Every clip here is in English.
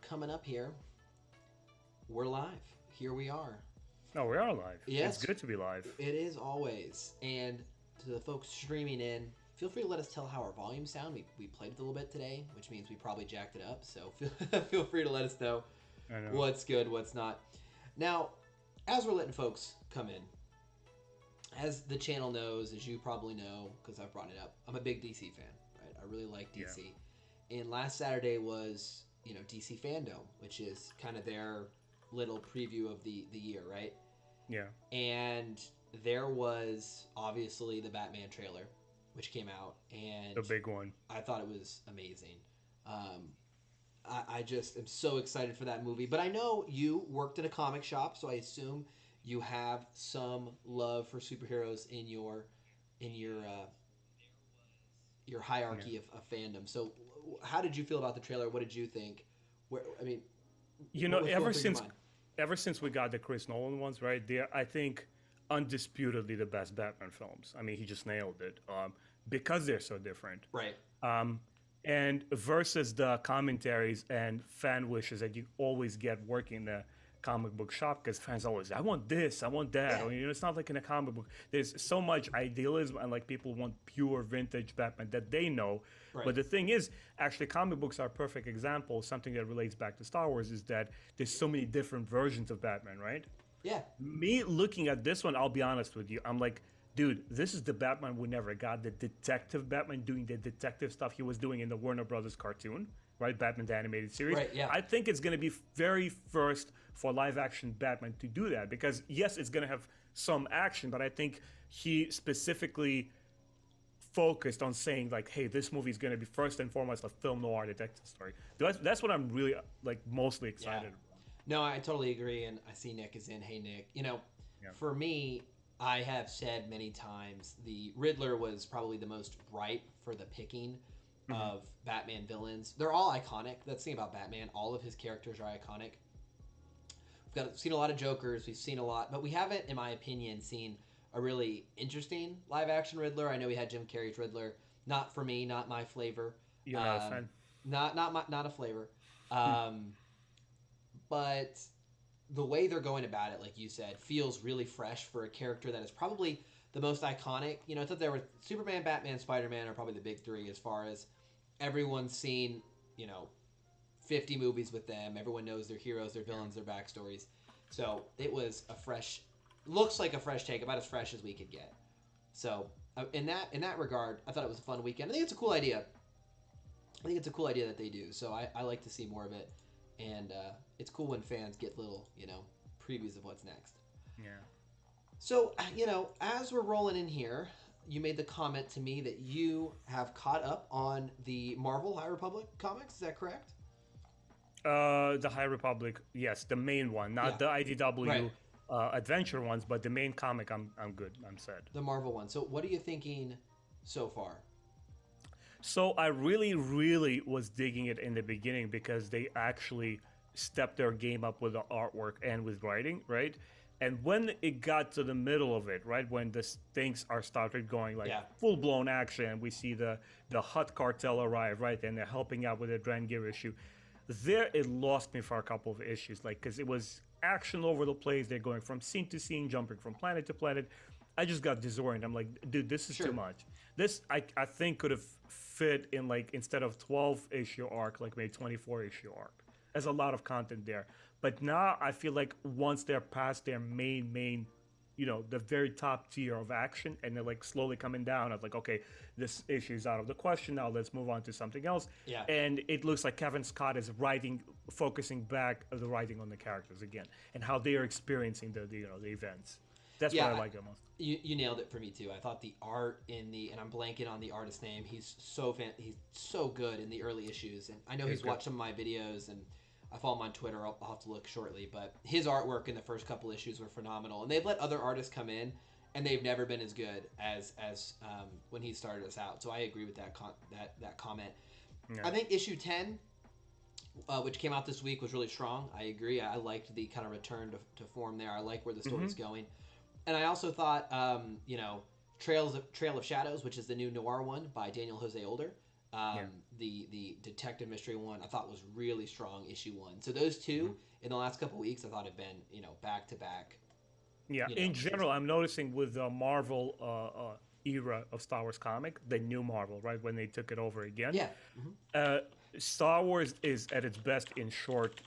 coming up here. We're live. Here we are. No, we are live. Yes, It's good to be live. it is always. And to the folks streaming in, feel free to let us tell how our volumes sound. We played it a little bit today, which means we probably jacked it up. So feel free to let us know I know. what's good, what's not. Now, as we're letting folks come in, as the channel knows, as you probably know, because I've brought it up, I'm a big DC fan, right? I really like DC. Yeah. And last Saturday was, DC Fandom, which is kind of their little preview of the year, right? Yeah. And there was obviously the Batman trailer, which came out, and The big one. I thought it was amazing. I just am so excited for that movie. But I know you worked in a comic shop, so I assume you have some love for superheroes in your hierarchy of fandom. So, how did you feel about the trailer? What did you think? What was going through your mind? Ever since we got the Chris Nolan ones, right? They're, I think, undisputedly the best Batman films. I mean, he just nailed it. Because they're so different. Right. And versus the commentaries and fan wishes that you always get working in the comic book shop, because fans always, I want this, I want that. Yeah. Or, it's not like in a comic book. There's so much idealism, and like people want pure vintage Batman that they know. Right. But the thing is, actually, comic books are a perfect example. Something that relates back to Star Wars is that there's so many different versions of Batman, right? Yeah. Me looking at this one, I'll be honest with you, I'm like, dude, this is the Batman we never got. The detective Batman doing the detective stuff he was doing in the Warner Brothers cartoon, right? Batman the Animated Series. Right, yeah. I think it's going to be very first for live action Batman to do that, because yes, it's going to have some action, but I think he specifically focused on saying like, hey, this movie is going to be first and foremost a film noir detective story. That's what I'm really like mostly excited about. No, I totally agree, and I see Nick is in. Hey, Nick. For me, I have said many times the Riddler was probably the most ripe for the picking of Batman villains. They're all iconic. That's the thing about Batman. All of his characters are iconic. We've seen a lot of Jokers. We've seen a lot, but we haven't, in my opinion, seen a really interesting live-action Riddler. I know we had Jim Carrey's Riddler. Not for me, not my flavor. You're not a fan? Not a flavor. But the way they're going about it, like you said, feels really fresh for a character that is probably the most iconic. I thought there were Superman, Batman, Spider-Man are probably the big three as far as everyone's seen, 50 movies with them. Everyone knows their heroes, their villains, their backstories. So it was looks like a fresh take, about as fresh as we could get. So in that regard, I thought it was a fun weekend. I think it's a cool idea. That they do. So I like to see more of it. And it's cool when fans get little, previews of what's next. Yeah. So, as we're rolling in here, you made the comment to me that you have caught up on the Marvel High Republic comics. Is that correct? The High Republic, yes, the main one, not the IDW adventure ones, but the main comic. I'm good. I'm set. The Marvel one. So, what are you thinking so far? So I really, really was digging it in the beginning because they actually stepped their game up with the artwork and with writing, right? And when it got to the middle of it, right, when the things are started going like full-blown action, we see the Hutt cartel arrive, right, and they're helping out with the Drangir issue. There, it lost me for a couple of issues, like, because it was action over the place. They're going from scene to scene, jumping from planet to planet. I just got disoriented. I'm like, dude, this is too much. This, I think, could have fit in, like, instead of 12-issue arc, like maybe 24-issue arc. There's a lot of content there. But now I feel like once they're past their main, the very top tier of action, and they're like slowly coming down, I was like, okay, this issue is out of the question. Now let's move on to something else. Yeah. And it looks like Kevin Scott is focusing back the writing on the characters again, and how they are experiencing the events. That's what I like the most. You nailed it for me too. I thought the art and I'm blanking on the artist's name. He's so good in the early issues, and I know he's watched some of my videos, and I follow him on Twitter. I'll have to look shortly, but his artwork in the first couple issues were phenomenal, and they've let other artists come in, and they've never been as good as when he started us out. So I agree with that comment. Yeah. I think issue 10. Which came out this week, was really strong. I agree. I liked the kind of return to form there. I like where the story's going. And I also thought, Trail of Shadows, which is the new noir one by Daniel Jose Older, Yeah. The detective mystery one I thought was really strong, issue one. So those two in the last couple weeks I thought have been back to back, Yeah, in amazing. general, I'm noticing with the Marvel era of Star Wars comic, the new Marvel, right when they took it over again, Yeah. Hmm. uh, Star Wars is at its best in short,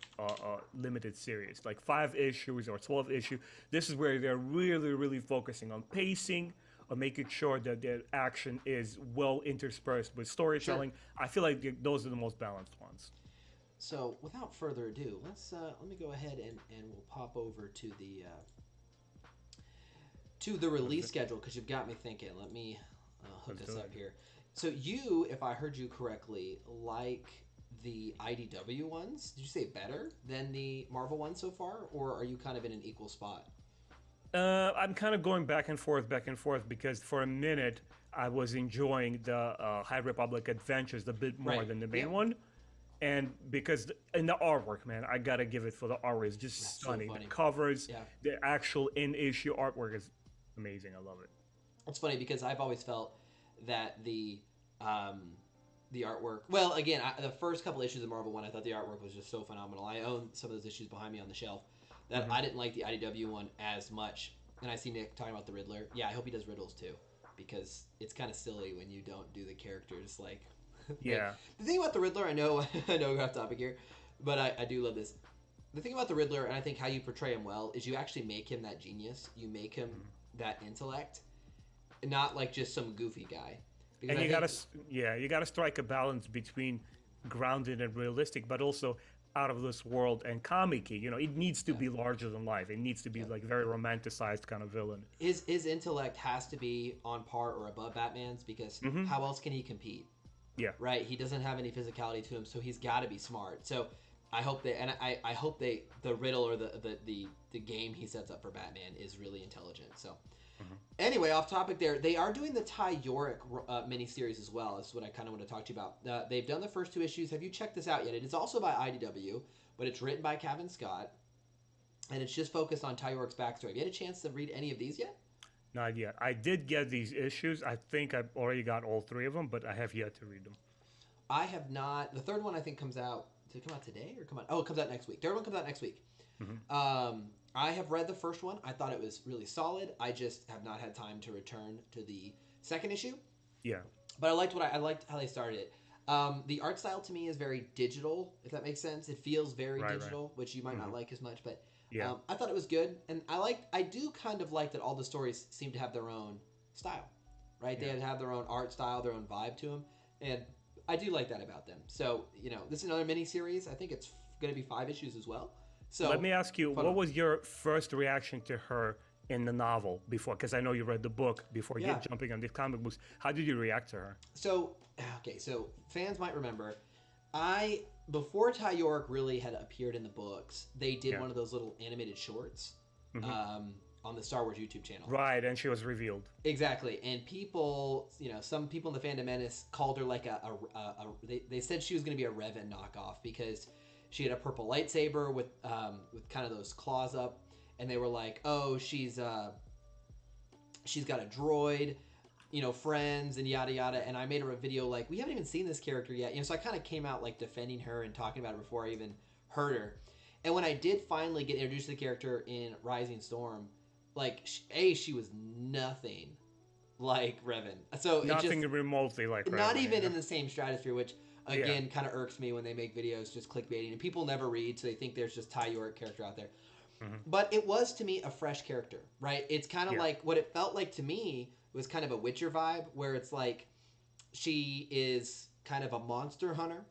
limited series, like 5 issues or 12 issue. This is where they're really, really focusing on pacing, on making sure that the action is well interspersed with Sure. storytelling. I feel like those are the most balanced ones. So without further ado, let me go ahead and we'll pop over to the Let's release do, schedule because you've got me thinking. Let me hook let's us do it. up here. So you, if I heard you correctly, like the IDW ones. Did you say better than the Marvel ones so far, or are you kind of in an equal spot? I'm kind of going back and forth, because for a minute I was enjoying the High Republic Adventures a bit more Right. than the main Yep. one, and because in the artwork, man, I gotta give it for the artwork. It's just That's so stunning. The funny. covers, Yeah. the actual in-issue artwork is amazing. I love it. It's funny because I've always felt that the artwork. Well, again, the first couple issues of Marvel one, I thought the artwork was just so phenomenal. I own some of those issues behind me on the shelf. That Hmm. I didn't like the IDW one as much. And I see Nick talking about the Riddler. Yeah, I hope he does Riddles too, because it's kind of silly when you don't do the characters like. Like Yeah, the thing about the Riddler, I know I know we're off topic here, but I do love this. The thing about the Riddler, and I think how you portray him well, is you actually make him that genius. You make him that intellect, not like just some goofy guy. Because and I you think, you gotta strike a balance between grounded and realistic, but also out of this world and comic. It needs to yeah, be larger than life. It needs to be yeah, like very romanticized kind of villain. his intellect has to be on par or above Batman's because Hmm. how else can he compete? Yeah. Right? He doesn't have any physicality to him, so he's got to be smart. So I hope they and I hope they the riddle or the game he sets up for Batman is really intelligent. So Mhm. anyway, off topic there, they are doing the Ty Yorick miniseries as well. This is what I kind of want to talk to you about. They've done the first 2 issues. Have you checked this out yet? It is also by IDW, but it's written by Kevin Scott, and it's just focused on Ty Yorick's backstory. Have you had a chance to read any of these yet? Not yet. I did get these issues. I think I've already got all 3 of them, but I have yet to read them. I have not. The third one I think comes out. Did it come out today or come out? Oh, it comes out next week. Third one comes out next week. Hmm. I have read the first one. I thought it was really solid. I just have not had time to return to the second issue. Yeah. But I liked how they started it. The art style to me is very digital, if that makes sense. It feels very Right. Right. digital, which you might Hmm. not like as much. But Yeah. I thought it was good, and I do kind of like that all the stories seem to have their own style, right? They Yeah. have their own art style, their own vibe to them, and I do like that about them. So this is another mini series. I think it's going to be 5 issues as well. Let So me ask you, fun what one. was your first reaction to her in the novel before? Because I know you read the book before Yeah. jumping on these comic books. How did you react to her? So okay, so fans might remember, I before Ty York really had appeared in the books, they did Yeah. one of those little animated shorts Hmm. on the Star Wars YouTube channel. Right, and she was revealed. Exactly, and people, some people in the fandom menace called her like they said she was going to be a Revan knockoff because she had a purple lightsaber with kind of those claws up, and they were like, oh, she's got a droid, friends and yada yada. And I made her a video like, we haven't even seen this character yet, so I kind of came out like defending her and talking about her before I even heard her. And when I did finally get introduced to the character in Rising Storm, like she was nothing like Revan. So it just Nothing remotely like not Reverend. even Yeah. in the same stratosphere, which Yeah. again kind of irks me when they make videos just clickbaiting and people never read, so they think there's just Ty York character out there. Hmm. But it was to me a fresh character, right? It's kind of Yeah. like what it felt like to me was kind of a Witcher vibe, where it's like she is kind of a monster hunter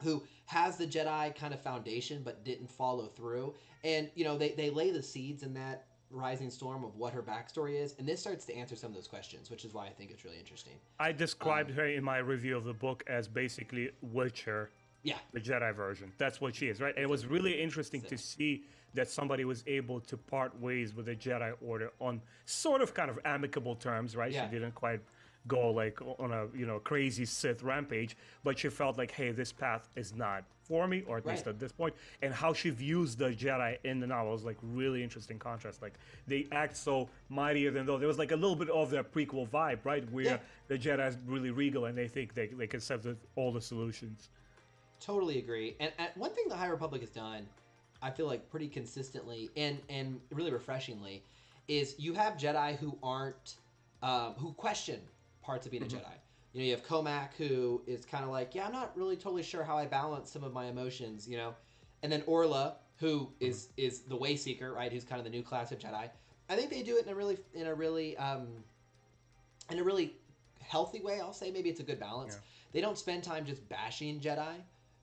who has the Jedi kind of foundation but didn't follow through. And, they lay the seeds in that Rising Storm of what her backstory is. And this starts to answer some of those questions, which is why I think it's really interesting. I described her in my review of the book as basically Witcher, Yeah. the Jedi version. That's what she is, right? And it was really interesting to see that somebody was able to part ways with the Jedi Order on sort of kind of amicable terms, right? Yeah. She didn't quite go like on a crazy Sith rampage, but she felt like, hey, this path is not for me, or at Right. least at this point. And how she views the Jedi in the novel is like really interesting contrast. Like they act so mightier than though there was like a little bit of that prequel vibe, right? Yeah. Where the Jedi is really regal and they think they can set all the solutions. Totally agree. And one thing the High Republic has done, I feel like pretty consistently and really refreshingly, is you have Jedi who aren't who question parts of being a Jedi. You know, you have Comac who is kind of like, yeah, I'm not really totally sure how I balance some of my emotions. You know, and then Orla who is the Wayseeker, right? Who's kind of the new class of Jedi. I think they do it in a really healthy way. I'll say maybe it's a good balance. Yeah. They don't spend time just bashing Jedi.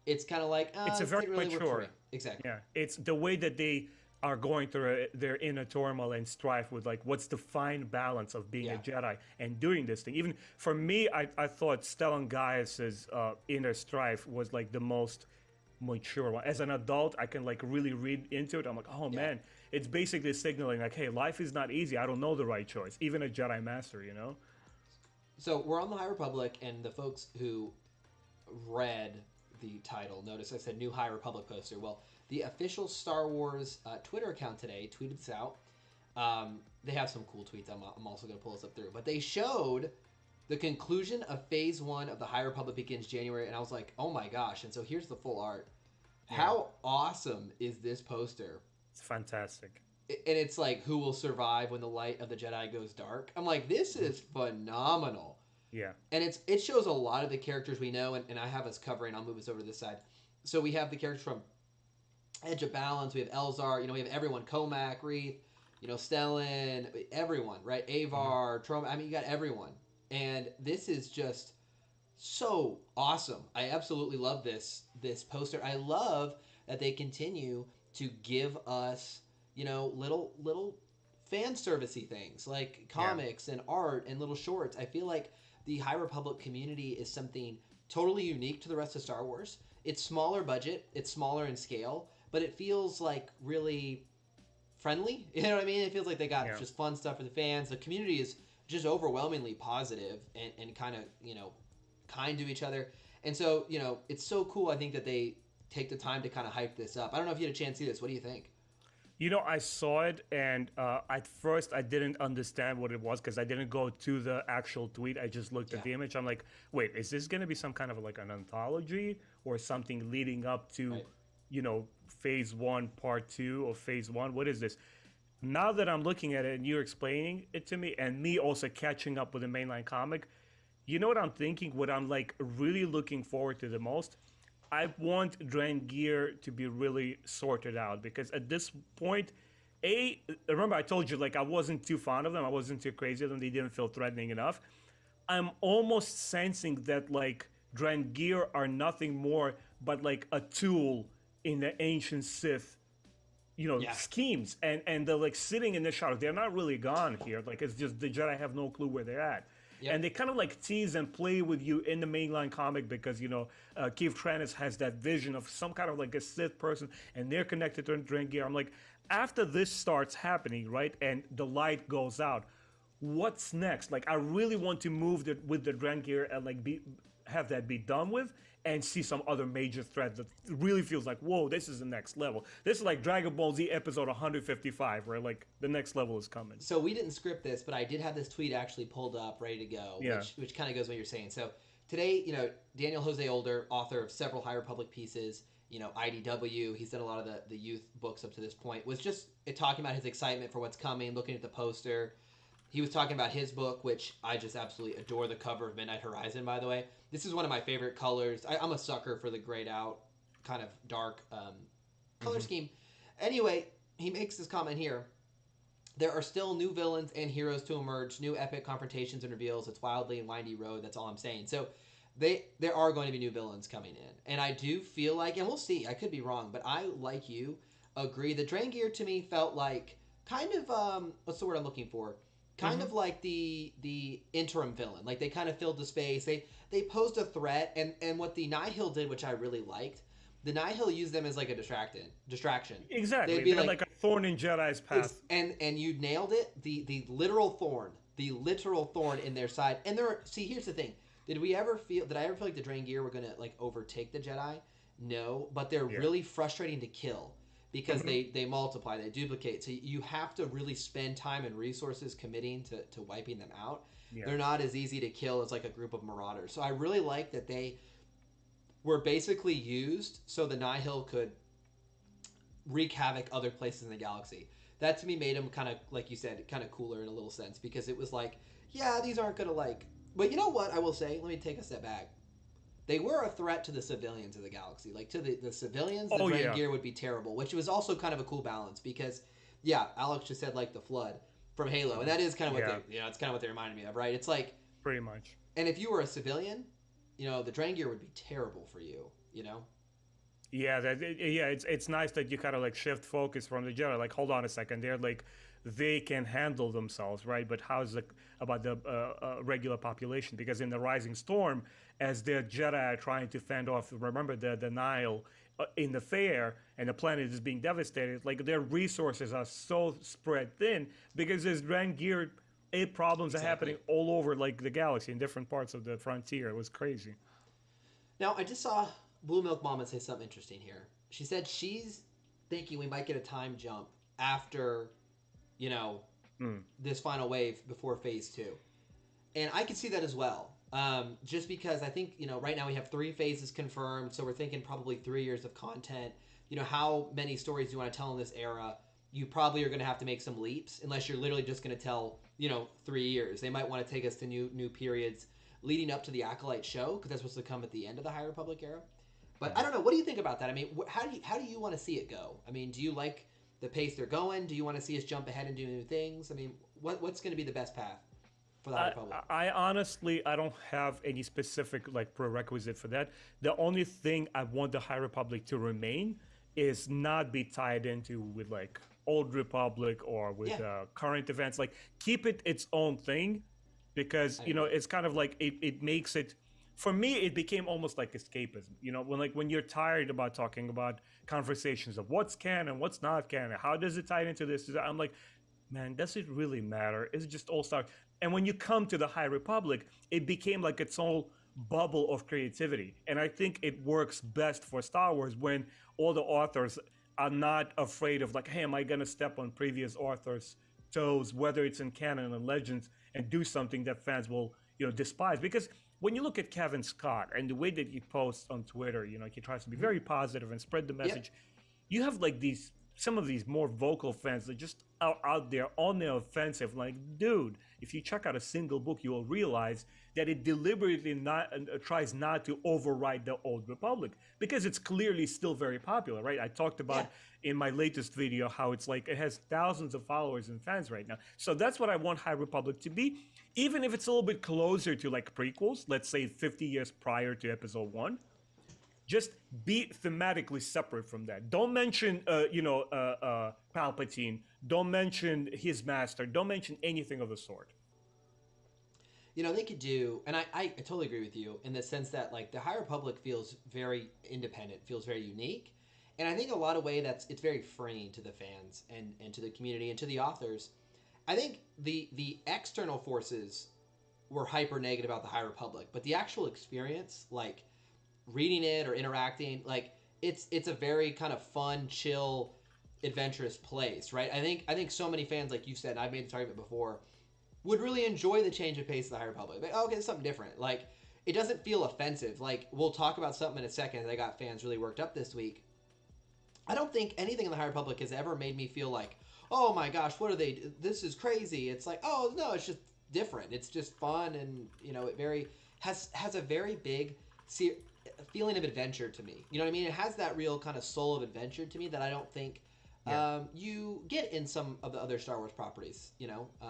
It's kind of like, It's a this very didn't really work for me. mature. Exactly. Yeah, it's the way that they are going through their inner turmoil and strife with like what's the fine balance of being a Yeah. Jedi and doing this thing. Even for me, I thought Stellan Gaius's inner strife was like the most mature one. As an adult, I can like really read into it. I'm like, oh Yeah. man, it's basically signaling like, hey, life is not easy. I don't know the right choice. Even a Jedi Master, you know. So we're on the High Republic, and the folks who read the title notice I said new High Republic poster. Well, the official Star Wars Twitter account today tweeted this out. They have some cool tweets. I'm also going to pull this up through. But they showed the conclusion of Phase 1 of the High Republic begins January, and I was like, oh my gosh. And so here's the full art. How awesome is this poster? It's fantastic. And it's like, who will survive when the light of the Jedi goes dark? I'm like, this is phenomenal. Yeah. And it shows a lot of the characters we know, and I have us covering. I'll move us over to this side. So we have the characters from Edge of Balance. We have Elzar. You know, we have everyone. Comac, Reith, you know, Stellan, everyone, right? Avar, Trom. I mean, you got everyone. And this is just so awesome. I absolutely love this poster. I love that they continue to give us, you know, little fan servicey things like comics and art and little shorts. I feel like the High Republic community is something totally unique to the rest of Star Wars. It's smaller budget, it's smaller in scale, but it feels like really friendly. You know what I mean? It feels like they got just fun stuff for the fans. The community is just overwhelmingly positive and kind of, you know, kind to each other. And so, you know, it's so cool, I think, that they take the time to kind of hype this up. I don't know if you had a chance to see this. What do you think? You know, I saw it, and at first I didn't understand what it was because I didn't go to the actual tweet. I just looked at the image. I'm like, wait, is this going to be some kind of like an anthology or something leading up to, you know, Phase 1, Part 2 of Phase 1? What is this? Now that I'm looking at it and you're explaining it to me, and me also catching up with the mainline comic, you know what I'm thinking? What I'm like really looking forward to the most? I want Drangir to be really sorted out because at this point, remember I told you like I wasn't too fond of them, I wasn't too crazy of them, they didn't feel threatening enough. I'm almost sensing that like Drangir are nothing more but like a tool in the ancient Sith, you know, schemes, and they're like sitting in the shadow. They're not really gone here. Like it's just the Jedi have no clue where they're at. Yep. And they kind of like tease and play with you in the mainline comic because, you know, Keith Trannis has that vision of some kind of like a Sith person and they're connected to Drangir. I'm like, after this starts happening, right, and the light goes out, what's next? Like, I really want to move with the Drangir and like have that be done with and see some other major threat that really feels like, whoa, this is the next level. This is like Dragon Ball Z episode 155, where like the next level is coming. So we didn't script this, but I did have this tweet actually pulled up, ready to go, which kind of goes what you're saying. So today, you know, Daniel Jose Older, author of several High Republic pieces, you know, IDW, he's done a lot of the youth books up to this point, was just talking about his excitement for what's coming, looking at the poster. He was talking about his book, which I just absolutely adore the cover of Midnight Horizon, by the way. This is one of my favorite colors. I'm a sucker for the grayed out, kind of dark color scheme. Anyway, he makes this comment here. There are still new villains and heroes to emerge, new epic confrontations and reveals. It's wildly and windy road. That's all I'm saying. So there are going to be new villains coming in. And I do feel like, and we'll see, I could be wrong, but I, like you, agree. The Drangir to me felt like kind of, what's the word I'm looking for? Kind of like the interim villain. Like they kind of filled the space. They posed a threat, and what the Nihil did, which I really liked, the Nihil used them as like a distraction. Exactly. They're like a thorn in Jedi's path. And you nailed it. The literal thorn. the literal thorn in their side. And see, here's the thing: did I ever feel like the Drangir were gonna like overtake the Jedi? No, but they're Yeah. really frustrating to kill because Hmm. they multiply, they duplicate. So you have to really spend time and resources committing to wiping them out. Yeah. They're not as easy to kill as like a group of marauders. So I really like that they were basically used so the Nihil could wreak havoc other places in the galaxy. That to me made them kind of, like you said, kind of cooler in a little sense because it was like, yeah, these aren't gonna like. But you know what? I will say, let me take a step back. They were a threat to the civilians of the galaxy. Like to the civilians, the Oh yeah. Drangir would be terrible, which was also kind of a cool balance because, yeah, Alex just said like the flood from Halo, and that is kind of what Yeah. it's kind of what they reminded me of, right? It's like, Pretty much. and if you were a civilian, the Drangir would be terrible for you, you know. Yeah, yeah, it's nice that you kind of like shift focus from the Jedi. Like, hold on a second, they're like they can handle themselves, right? But how's it about the regular population? Because in the Rising Storm, as the Jedi are trying to fend off, remember the Nile in the fair, and the planet is being devastated. Like their resources are so spread thin because there's grand gear. Problems are happening Exactly. all over like the galaxy in different parts of the frontier. It was crazy. Now, I just saw Blue Milk Mama say something interesting here. She said she's thinking we might get a time jump after, you know, Mm, this final wave before phase two. And I can see that as well. Just because I think, right now we have 3 phases confirmed, so we're thinking probably 3 years of content. How many stories do you want to tell in this era? You probably are going to have to make some leaps, unless you're literally just going to tell, 3 years. They might want to take us to new periods leading up to the Acolyte show, because that's supposed to come at the end of the High Republic era. But I mm. don't know. What do you think about that? I mean, how do you want to see it go? I mean, do you like the pace they're going? Do you want to see us jump ahead and do new things? I mean, what's going to be the best path for the High I, Republic? I honestly I don't have any specific like prerequisite for that. The only thing I want the High Republic to remain is not be tied into with like Old Republic or with Yeah, current events. Like keep it its own thing, because I agree. it's kind of like it makes it. For me, it became almost like escapism. When you're tired about talking about conversations of what's canon, what's not canon, how does it tie into this? I'm like, man, does it really matter? It's just all Star. And when you come to the High Republic, it became like its own bubble of creativity. And I think it works best for Star Wars when all the authors are not afraid of like, hey, am I gonna step on previous authors' toes, whether it's in canon and legends, and do something that fans will, despise? Because when you look at Kevin Scott and the way that he posts on Twitter, he tries to be Mm-hmm. very positive and spread the Yep. message. You have like these some of these more vocal fans that just are out there on the offensive. Like, dude, if you check out a single book, you will realize that it deliberately not tries not to override the Old Republic, because it's clearly still very popular, right? I talked Yeah. about in my latest video how it's like it has thousands of followers and fans right now. So that's what I want High Republic to be, even if it's a little bit closer to like prequels, let's say 50 years prior to Episode One. Just be thematically separate from that. Don't mention, Palpatine. Don't mention his master. Don't mention anything of the sort. They could do, and I totally agree with you in the sense that like the High Republic feels very independent, feels very unique, and I think a lot of way it's very freeing to the fans and to the community and to the authors. I think the external forces were hyper negative about the High Republic, but the actual experience, like reading it or interacting, like it's a very kind of fun, chill, adventurous place, right? I think so many fans, like you said, and I've made this argument before, would really enjoy the change of pace of the High Republic. Like, oh, okay, it's something different. Like, it doesn't feel offensive. Like, we'll talk about something in a second that got fans really worked up this week. I don't think anything in the High Republic has ever made me feel like, oh my gosh, what are they? This is crazy. It's like, oh no, it's just different. It's just fun, and it very has a very big feeling of adventure to me. You know what I mean? It has that real kind of soul of adventure to me that I don't think Yeah. you get in some of the other Star Wars properties.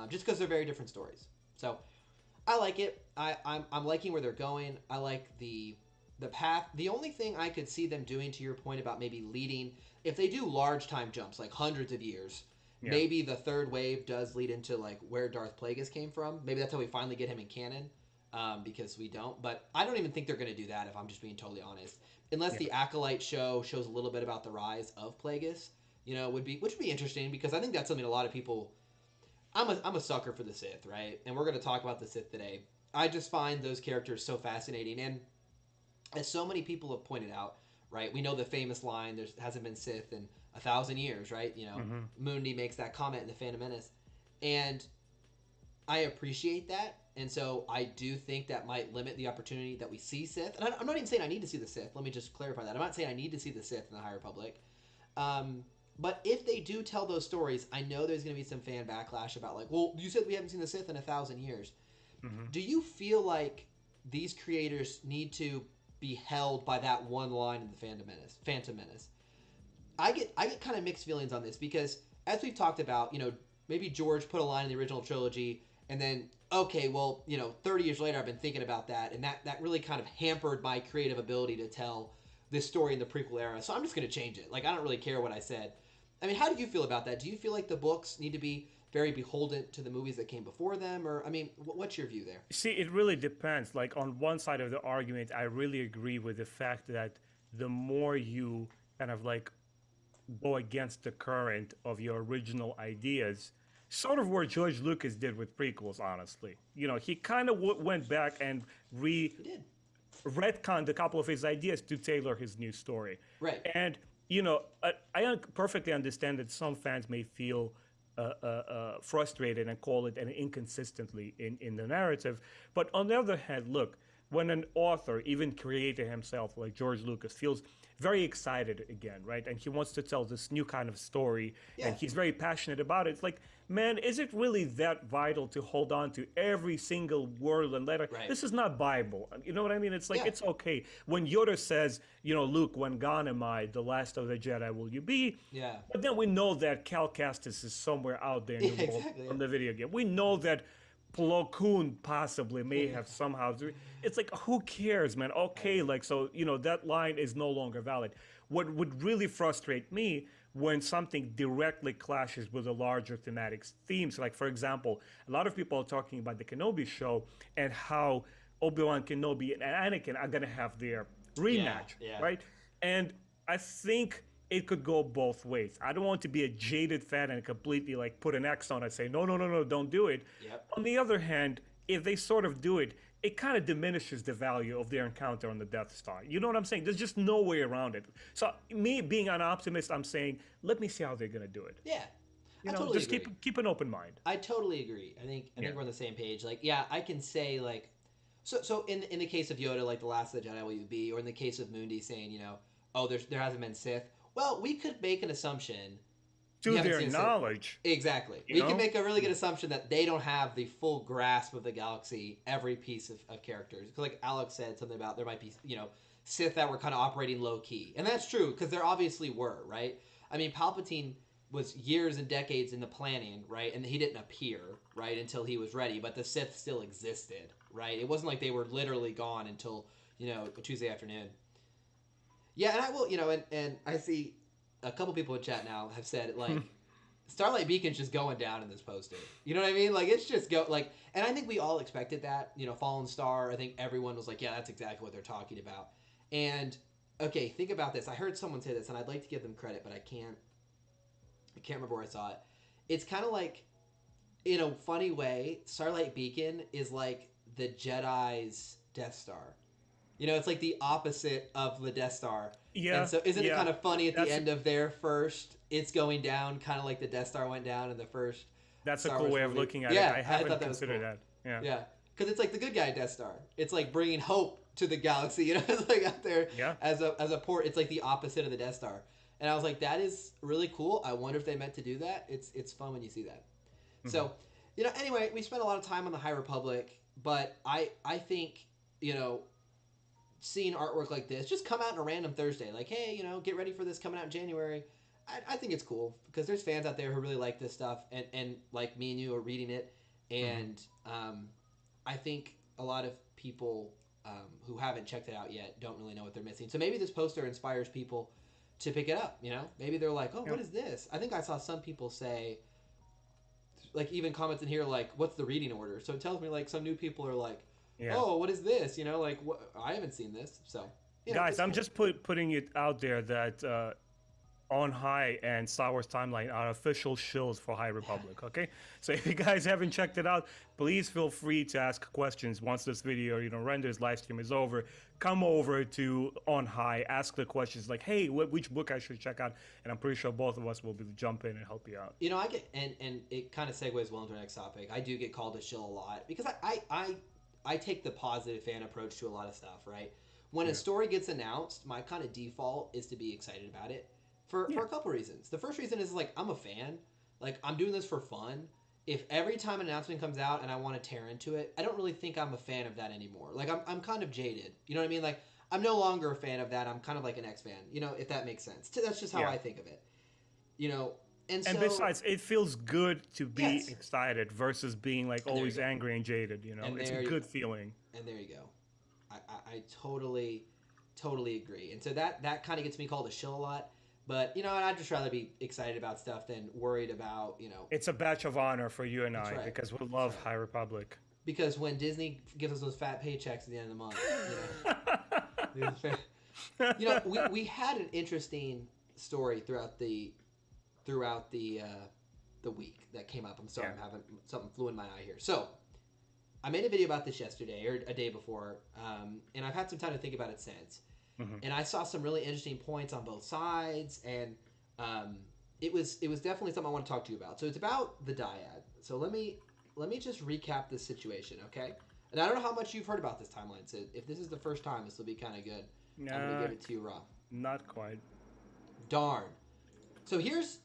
Just because they're very different stories. So I like it. I'm liking where they're going. I like the path. The only thing I could see them doing, to your point about maybe leading, if they do large time jumps like hundreds of years, Yeah. maybe the third wave does lead into like where Darth Plagueis came from. Maybe that's how we finally get him in canon, because we don't. But I don't even think they're going to do that, if I'm just being totally honest. Unless Yeah. the Acolyte show shows a little bit about the rise of Plagueis, which would be interesting, because I think that's something a lot of people I'm a sucker for the Sith, right? And we're going to talk about the Sith today. I just find those characters so fascinating, and as so many people have pointed out, right? We know the famous line: "There hasn't been Sith in 1,000 years," right? Mm-hmm. Mundi makes that comment in the Phantom Menace, and I appreciate that. And so I do think that might limit the opportunity that we see Sith. And I'm not even saying I need to see the Sith. Let me just clarify that. I'm not saying I need to see the Sith in the High Republic. But if they do tell those stories, I know there's going to be some fan backlash about like, well, you said we haven't seen the Sith in 1,000 years. Mm-hmm. Do you feel like these creators need to be held by that one line in the Phantom Menace? I get kind of mixed feelings on this because as we've talked about, maybe George put a line in the original trilogy and then, okay, well, 30 years later I've been thinking about that, and that really kind of hampered my creative ability to tell this story in the prequel era. So I'm just going to change it. Like, I don't really care what I said. I mean, how do you feel about that? Do you feel like the books need to be very beholden to the movies that came before them? Or, I mean, what's your view there? See, it really depends. Like, on one side of the argument, I really agree with the fact that the more you kind of like go against the current of your original ideas, sort of what George Lucas did with prequels, honestly. He kind of went back and He did. retconned a couple of his ideas to tailor his new story. Right. And, I perfectly understand that some fans may feel frustrated and call it an inconsistency in the narrative. But on the other hand, look, when an author, even creator himself, like George Lucas, feels very excited again, right? And he wants to tell this new kind of story, and he's very passionate about it. It's like, man, is it really that vital to hold on to every single word and letter? Right. This is not Bible. You know what I mean? It's like, it's okay. When Yoda says, Luke, when gone am I, the last of the Jedi will you be? Yeah. But then we know that Cal Kestis is somewhere out there in the world from the video game. We know that Plo Koon possibly may have somehow. It's like, who cares, man? Okay, like, so, that line is no longer valid. What would really frustrate me when something directly clashes with a larger thematic themes, like, for example, a lot of people are talking about the Kenobi show and how Obi-Wan Kenobi and Anakin are going to have their rematch, right? And I think it could go both ways. I don't want to be a jaded fan and completely like put an X on it and say, no, don't do it. Yep. On the other hand, if they sort of do it, it kind of diminishes the value of their encounter on the Death Star. You know what I'm saying? There's just no way around it. So me being an optimist, I'm saying, let me see how they're going to do it. Yeah. I totally just agree. keep an open mind. I totally agree. I think we're on the same page. Like, yeah, I can say like, so in the case of Yoda, like the last of the Jedi will you be, or in the case of Mundi saying, oh, there hasn't been Sith. Well, we could make an assumption. To their knowledge. Exactly. We can make a really good assumption that they don't have the full grasp of the galaxy, every piece of characters. Because like Alex said something about there might be, Sith that were kind of operating low-key. And that's true, because there obviously were, right? I mean, Palpatine was years and decades in the planning, right? And he didn't appear, right, until he was ready. But the Sith still existed, right? It wasn't like they were literally gone until, a Tuesday afternoon. Yeah, and I will, and I see a couple people in chat now have said, like, Starlight Beacon's just going down in this poster. You know what I mean? Like, it's just and I think we all expected that, Fallen Star. I think everyone was like, yeah, that's exactly what they're talking about. And, okay, think about this. I heard someone say this, and I'd like to give them credit, but I can't remember where I saw it. It's kind of like, in a funny way, Starlight Beacon is like the Jedi's Death Star. It's like the opposite of the Death Star. Yeah. And so isn't it kind of funny at the end of their first, it's going down, kind of like the Death Star went down in the first That's Star a cool Wars way movie. of looking at it. I haven't thought that considered was cool. that. Yeah. Because it's like the good guy Death Star. It's like bringing hope to the galaxy. It's like out there as a port. It's like the opposite of the Death Star. And I was like, that is really cool. I wonder if they meant to do that. It's fun when you see that. Mm-hmm. So, anyway, we spent a lot of time on the High Republic, but I think, seeing artwork like this just come out on a random Thursday, like, hey, get ready for this coming out in January. I think it's cool because there's fans out there who really like this stuff and like me and you are reading it. And I think a lot of people who haven't checked it out yet don't really know what they're missing. So maybe this poster inspires people to pick it up, Maybe they're like, oh, what is this? I think I saw some people say, like, even comments in here like, what's the reading order? So it tells me, like, some new people are like, oh, what is this? Like, I haven't seen this. So, guys, I'm just putting it out there that On High and Star Wars Timeline are official shills for High Republic, okay? So if you guys haven't checked it out, please feel free to ask questions once this video, renders, live stream is over. Come over to On High, ask the questions like, hey, which book I should check out? And I'm pretty sure both of us will be jump in and help you out. I get, and it kind of segues well into our next topic. I do get called a shill a lot because I take the positive fan approach to a lot of stuff, right? When a story gets announced, my kind of default is to be excited about it for a couple reasons. The first reason is, like, I'm a fan. Like, I'm doing this for fun. If every time an announcement comes out and I want to tear into it, I don't really think I'm a fan of that anymore. Like, I'm kind of jaded. You know what I mean? Like, I'm no longer a fan of that. I'm kind of like an X fan, if that makes sense. That's just how I think of it. And besides, it feels good to be excited versus being, like, always angry and jaded, It's a good feeling. And there you go. I totally agree. And so that kind of gets me called a shill a lot. But, I'd just rather be excited about stuff than worried about, It's a badge of honor for you and I, right. because we love High Republic. Because when Disney gives us those fat paychecks at the end of the month, we had an interesting story throughout the week that came up. I'm sorry, I'm having something flew in my eye here. So, I made a video about this yesterday or a day before, and I've had some time to think about it since. Mm-hmm. And I saw some really interesting points on both sides, and it was definitely something I want to talk to you about. So it's about the Dyad. So let me just recap this situation, okay? And I don't know how much you've heard about this timeline. So if this is the first time, this will be kind of good. I'm gonna give it to you raw. Not quite. Darn. So here's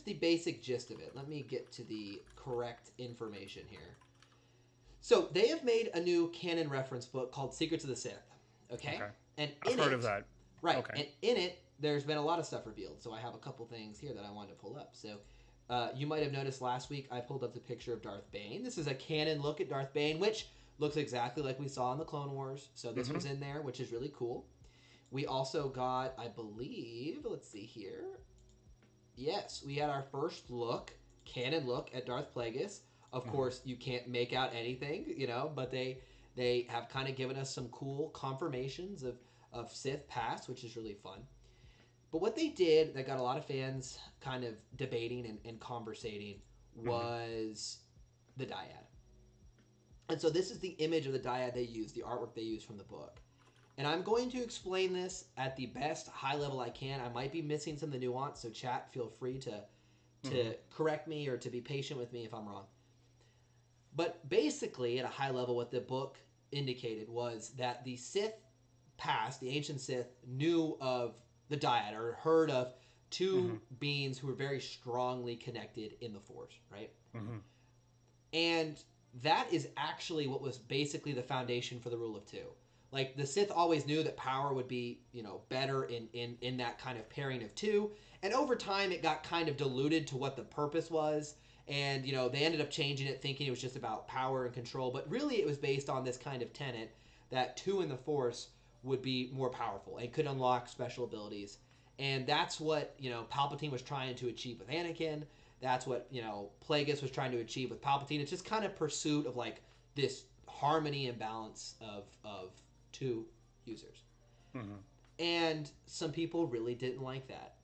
the basic gist of it. Let me get to the correct information here. So they have made a new canon reference book called Secrets of the Sith. Okay? And I've heard of that. Right. Okay. And in it, there's been a lot of stuff revealed. So I have a couple things here that I wanted to pull up. So you might have noticed last week I pulled up the picture of Darth Bane. This is a canon look at Darth Bane, which looks exactly like we saw in the Clone Wars. So this was in there, which is really cool. We also got, I believe, let's see here. Yes, we had our first canon look at Darth Plagueis. Of course, you can't make out anything, but they have kind of given us some cool confirmations of Sith past, which is really fun. But what they did that got a lot of fans kind of debating and conversating was the Dyad. And so this is the image of the Dyad they used, the artwork they used from the book. And I'm going to explain this at the best high level I can. I might be missing some of the nuance, so chat, feel free to correct me or to be patient with me if I'm wrong. But basically, at a high level, what the book indicated was that the Sith past, the ancient Sith, knew of the Dyad or heard of two beings who were very strongly connected in the Force, right? And that is actually what was basically the foundation for the rule of two. Like, the Sith always knew that power would be, better in that kind of pairing of two. And over time, it got kind of diluted to what the purpose was. And, they ended up changing it, thinking it was just about power and control. But really, it was based on this kind of tenet that two in the Force would be more powerful and could unlock special abilities. And that's what, Palpatine was trying to achieve with Anakin. That's what, Plagueis was trying to achieve with Palpatine. It's just kind of pursuit of, like, this harmony and balance of two users. And some people really didn't like that.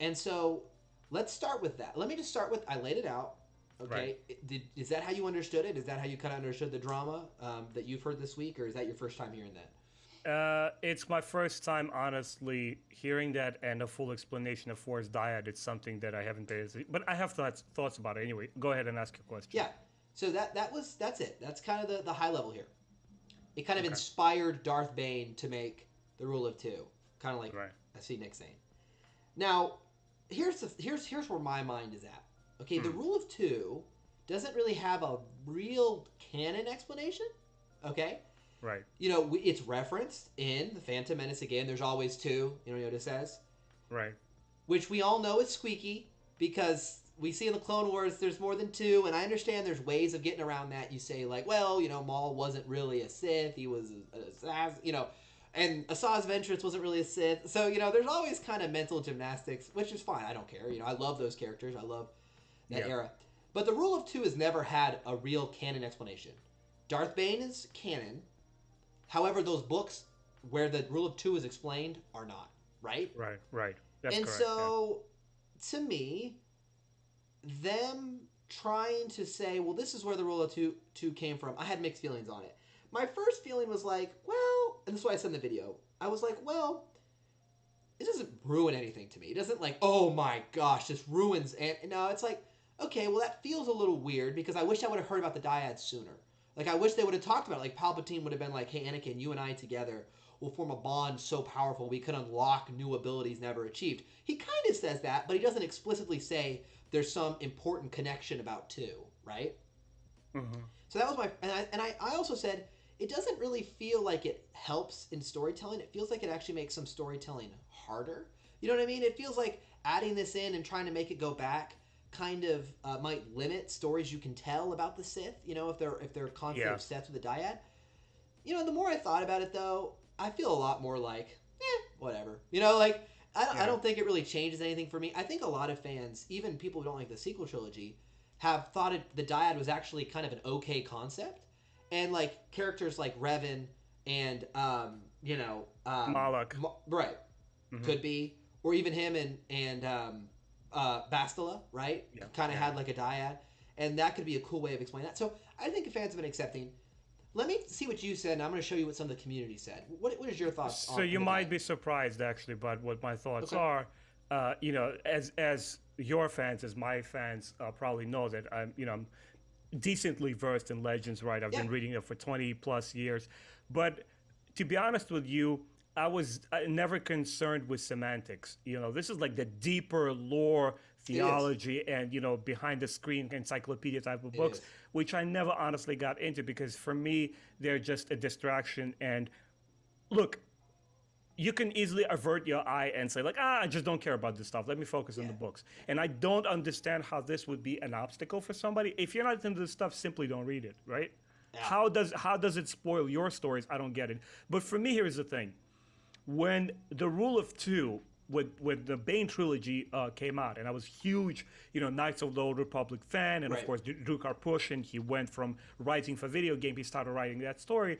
And so let's start with that. Let me just start with, I laid it out. Okay. Right. Is that how you understood it? Is that how you kind of understood the drama that you've heard this week? Or is that your first time hearing that? It's my first time, honestly, hearing that, and a full explanation of Force Dyad. It's something that I haven't paid, but I have thoughts about it anyway. Go ahead and ask your question. Yeah. So that's it. That's kind of the high level here. It kind of inspired Darth Bane to make the rule of two, kind of like I see Nick saying. Now, here's where my mind is at. Okay, the rule of two doesn't really have a real canon explanation. Okay. Right. It's referenced in the Phantom Menace again. There's always two. Yoda says. Right. Which we all know is squeaky because we see in the Clone Wars there's more than two, and I understand there's ways of getting around that. You say, like, well, Maul wasn't really a Sith. He was an assassin, and Asajj Ventress wasn't really a Sith. So, there's always kind of mental gymnastics, which is fine. I don't care. I love those characters. I love that era. But the rule of two has never had a real canon explanation. Darth Bane is canon. However, those books where the rule of two is explained are not, right? Right. That's And correct. Yeah. so, to me, them trying to say, well, this is where the rule of two came from, I had mixed feelings on it. My first feeling was like, well, and this is why I said in the video, I was like, well, it doesn't ruin anything to me. It doesn't like, oh my gosh, this ruins. And no, it's like, okay, well, that feels a little weird because I wish I would have heard about the Dyads sooner. Like, I wish they would have talked about it. Like, Palpatine would have been like, hey, Anakin, you and I together will form a bond so powerful we could unlock new abilities never achieved. He kind of says that, but he doesn't explicitly say there's some important connection about two, right? Hmm. So that was my, I also said it doesn't really feel like it helps in storytelling. It feels like it actually makes some storytelling harder. You know what I mean? It feels like adding this in and trying to make it go back kind of might limit stories you can tell about the Sith. You know, if they're constantly Yeah. obsessed with the Dyad. You know, the more I thought about it, though, I feel a lot more like, whatever. You know, like I Yeah. don't think it really changes anything for me. I think a lot of fans, even people who don't like the sequel trilogy, have thought the Dyad was actually kind of an okay concept, and like characters like Revan and Malak. right, Hmm. could be, or even him and Bastila, right, Yeah. kind of Yeah. had like a Dyad, and that could be a cool way of explaining that. So I think fans have been accepting. Let me see what you said, and I'm going to show you what some of the community said. What is your thoughts So you on the might Dyad? be surprised actually about what my thoughts Okay. are. As your fans, as my fans probably know that I'm decently versed in Legends, right? I've Yeah. been reading it for 20 plus years. But to be honest with you, I was never concerned with semantics. This is like the deeper lore It is. theology and, behind the screen encyclopedia type of It books, is. which I never honestly got into because for me, they're just a distraction. And look, you can easily avert your eye and say like, I just don't care about this stuff, let me focus on Yeah. the books. And I don't understand how this would be an obstacle for somebody. If you're not into this stuff, simply don't read it, right? Yeah. How does it spoil your stories? I don't get it. But for me, here's the thing: when the Rule of Two, with the Bane trilogy came out, and I was huge, Knights of the Old Republic fan, and of Right. course Drew Karpyshyn, he went from writing for video game, he started writing that story.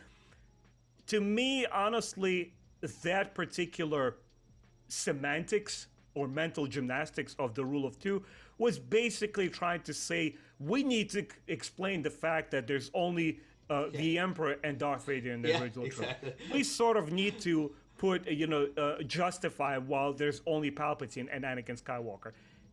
To me, honestly, that particular semantics or mental gymnastics of the Rule of Two was basically trying to say we need to explain the fact that there's only Yeah. the Emperor and Darth Vader in the Yeah. original trilogy. Exactly. We sort of need to put, justify while there's only Palpatine and Anakin Skywalker.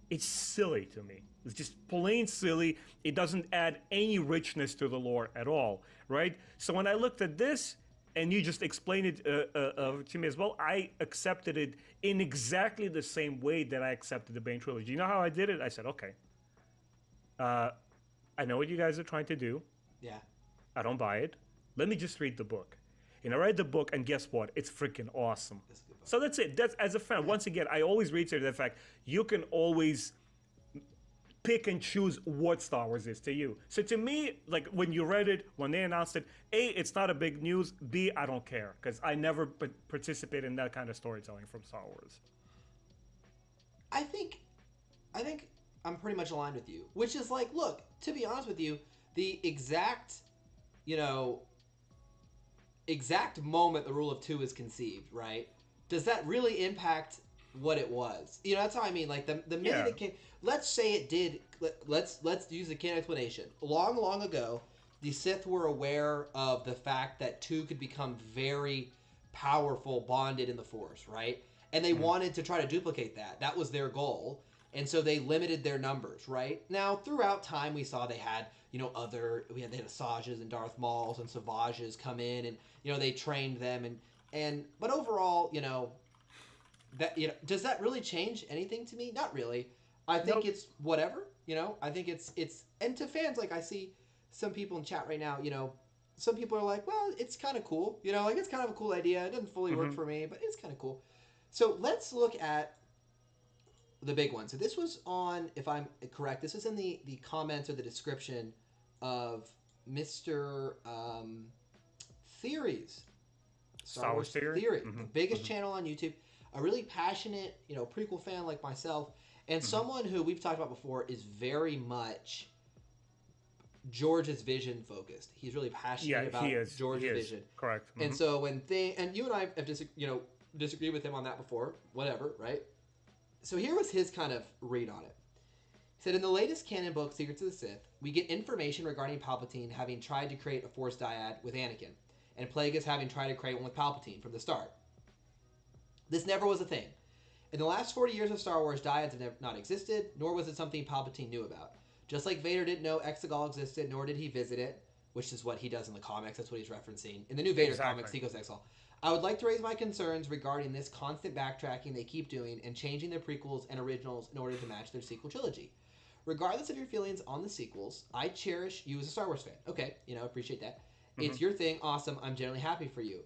It's silly to me. It's just plain silly. It doesn't add any richness to the lore at all, right? So when I looked at this, and you just explained it to me as well, I accepted it in exactly the same way that I accepted the Bane trilogy. You know how I did it? I said, okay, I know what you guys are trying to do. Yeah. I don't buy it. Let me just read the book. And I read the book, and guess what? It's freaking awesome. That's a good book. So that's it. That's as a fan. Once again, I always reiterate the fact you can always pick and choose what Star Wars is to you. So to me, like when you read it, when they announced it, A, it's not a big news. B, I don't care because I never participate in that kind of storytelling from Star Wars. I think, I think I'm pretty much aligned with you. Which is like, look, to be honest with you, the you know, exact moment the Rule of Two is conceived, right? Does that really impact what it was? You know, that's how I mean. Like the minute Yeah. it came, let's say it did. Let's use a canon explanation. Long ago, the Sith were aware of the fact that two could become very powerful, bonded in the Force, right? And they wanted to try to duplicate that. That was their goal. And so they limited their numbers, right? Now, throughout time, we saw they had, they had Asajas and Darth Mauls and Savages come in, and they trained them, but overall, does that really change anything to me? Not really. I think Nope. it's whatever. I think it's and to fans, like I see some people in chat right now. Some people are like, well, it's kind of cool. Like it's kind of a cool idea. It doesn't fully work Hmm. for me, but it's kind of cool. So let's look at the big one. So this was on, if I'm correct, this was in the comments or the description of Mr. Theories, Star Star Wars Wars theory. Theory, the Hmm. biggest Hmm. channel on YouTube, a really passionate, prequel fan like myself, and Hmm. someone who we've talked about before is very much George's vision focused. He's really Yeah, passionate he about is. He George's is vision, correct. Hmm. and so and you and I have disagreed with him on that before. Whatever, right? So here was his kind of read on it. He said, in the latest canon book, Secrets of the Sith, we get information regarding Palpatine having tried to create a Force Dyad with Anakin, and Plagueis having tried to create one with Palpatine from the start. This never was a thing. In the last 40 years of Star Wars, Dyads have not existed, nor was it something Palpatine knew about. Just like Vader didn't know Exegol existed, nor did he visit it, which is what he does in the comics. That's what he's referencing. In the new Vader comics, he goes Exegol. I would like to raise my concerns regarding this constant backtracking they keep doing and changing their prequels and originals in order to match their sequel trilogy. Regardless of your feelings on the sequels, I cherish you as a Star Wars fan. Okay, appreciate that. Mm-hmm. It's your thing. Awesome. I'm generally happy for you.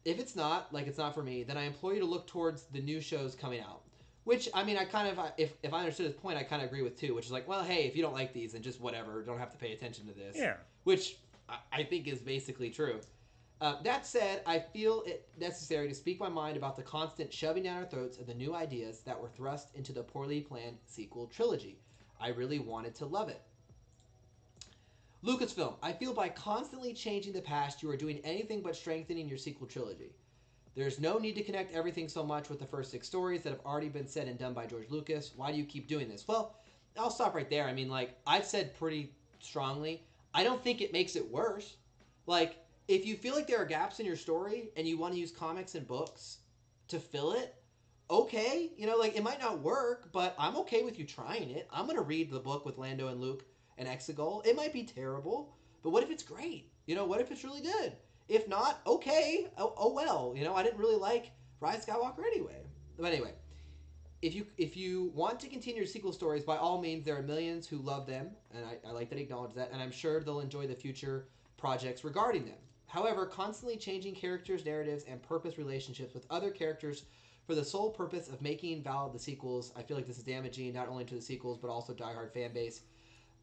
If it's not, like it's not for me, then I implore you to look towards the new shows coming out. Which, I mean, I kind of, if I understood his point, I kind of agree with too, which is like, well, hey, if you don't like these, then just whatever, don't have to pay attention to this. Yeah. Which I think is basically true. That said, I feel it necessary to speak my mind about the constant shoving down our throats of the new ideas that were thrust into the poorly planned sequel trilogy. I really wanted to love it. Lucasfilm, I feel by constantly changing the past, you are doing anything but strengthening your sequel trilogy. There's no need to connect everything so much with the first 6 stories that have already been said and done by George Lucas. Why do you keep doing this? Well, I'll stop right there. I mean, like, I've said pretty strongly, I don't think it makes it worse. Like, if you feel like there are gaps in your story and you want to use comics and books to fill it, okay. Like, it might not work, but I'm okay with you trying it. I'm going to read the book with Lando and Luke and Exegol. It might be terrible, but what if it's great? What if it's really good? If not, okay. Oh well. I didn't really like Rise of Skywalker anyway. But anyway, if you want to continue your sequel stories, by all means, there are millions who love them, and I like that he acknowledged that, and I'm sure they'll enjoy the future projects regarding them. However, constantly changing characters, narratives, and purpose relationships with other characters for the sole purpose of making valid the sequels, I feel like this is damaging not only to the sequels, but also diehard fan base.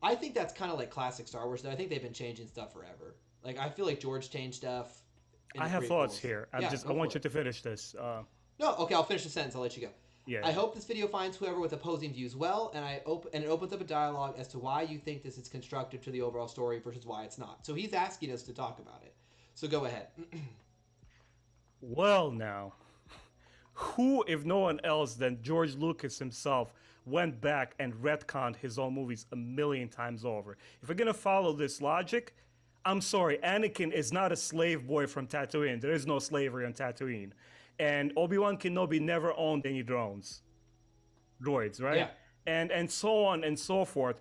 I think that's kind of like classic Star Wars, though. I think they've been changing stuff forever. Like, I feel like George changed stuff. I have thoughts here. I want you to finish this. No, okay, I'll finish the sentence. I'll let you go. Yeah. I hope this video finds whoever with opposing views well, and it opens up a dialogue as to why you think this is constructive to the overall story versus why it's not. So he's asking us to talk about it. So go ahead. Well, now, who, if no one else than George Lucas himself, went back and retconned his own movies a million times over? If we're going to follow this logic, I'm sorry, Anakin is not a slave boy from Tatooine. There is no slavery on Tatooine. And Obi-Wan Kenobi never owned any droids, right? Yeah. And so on and so forth.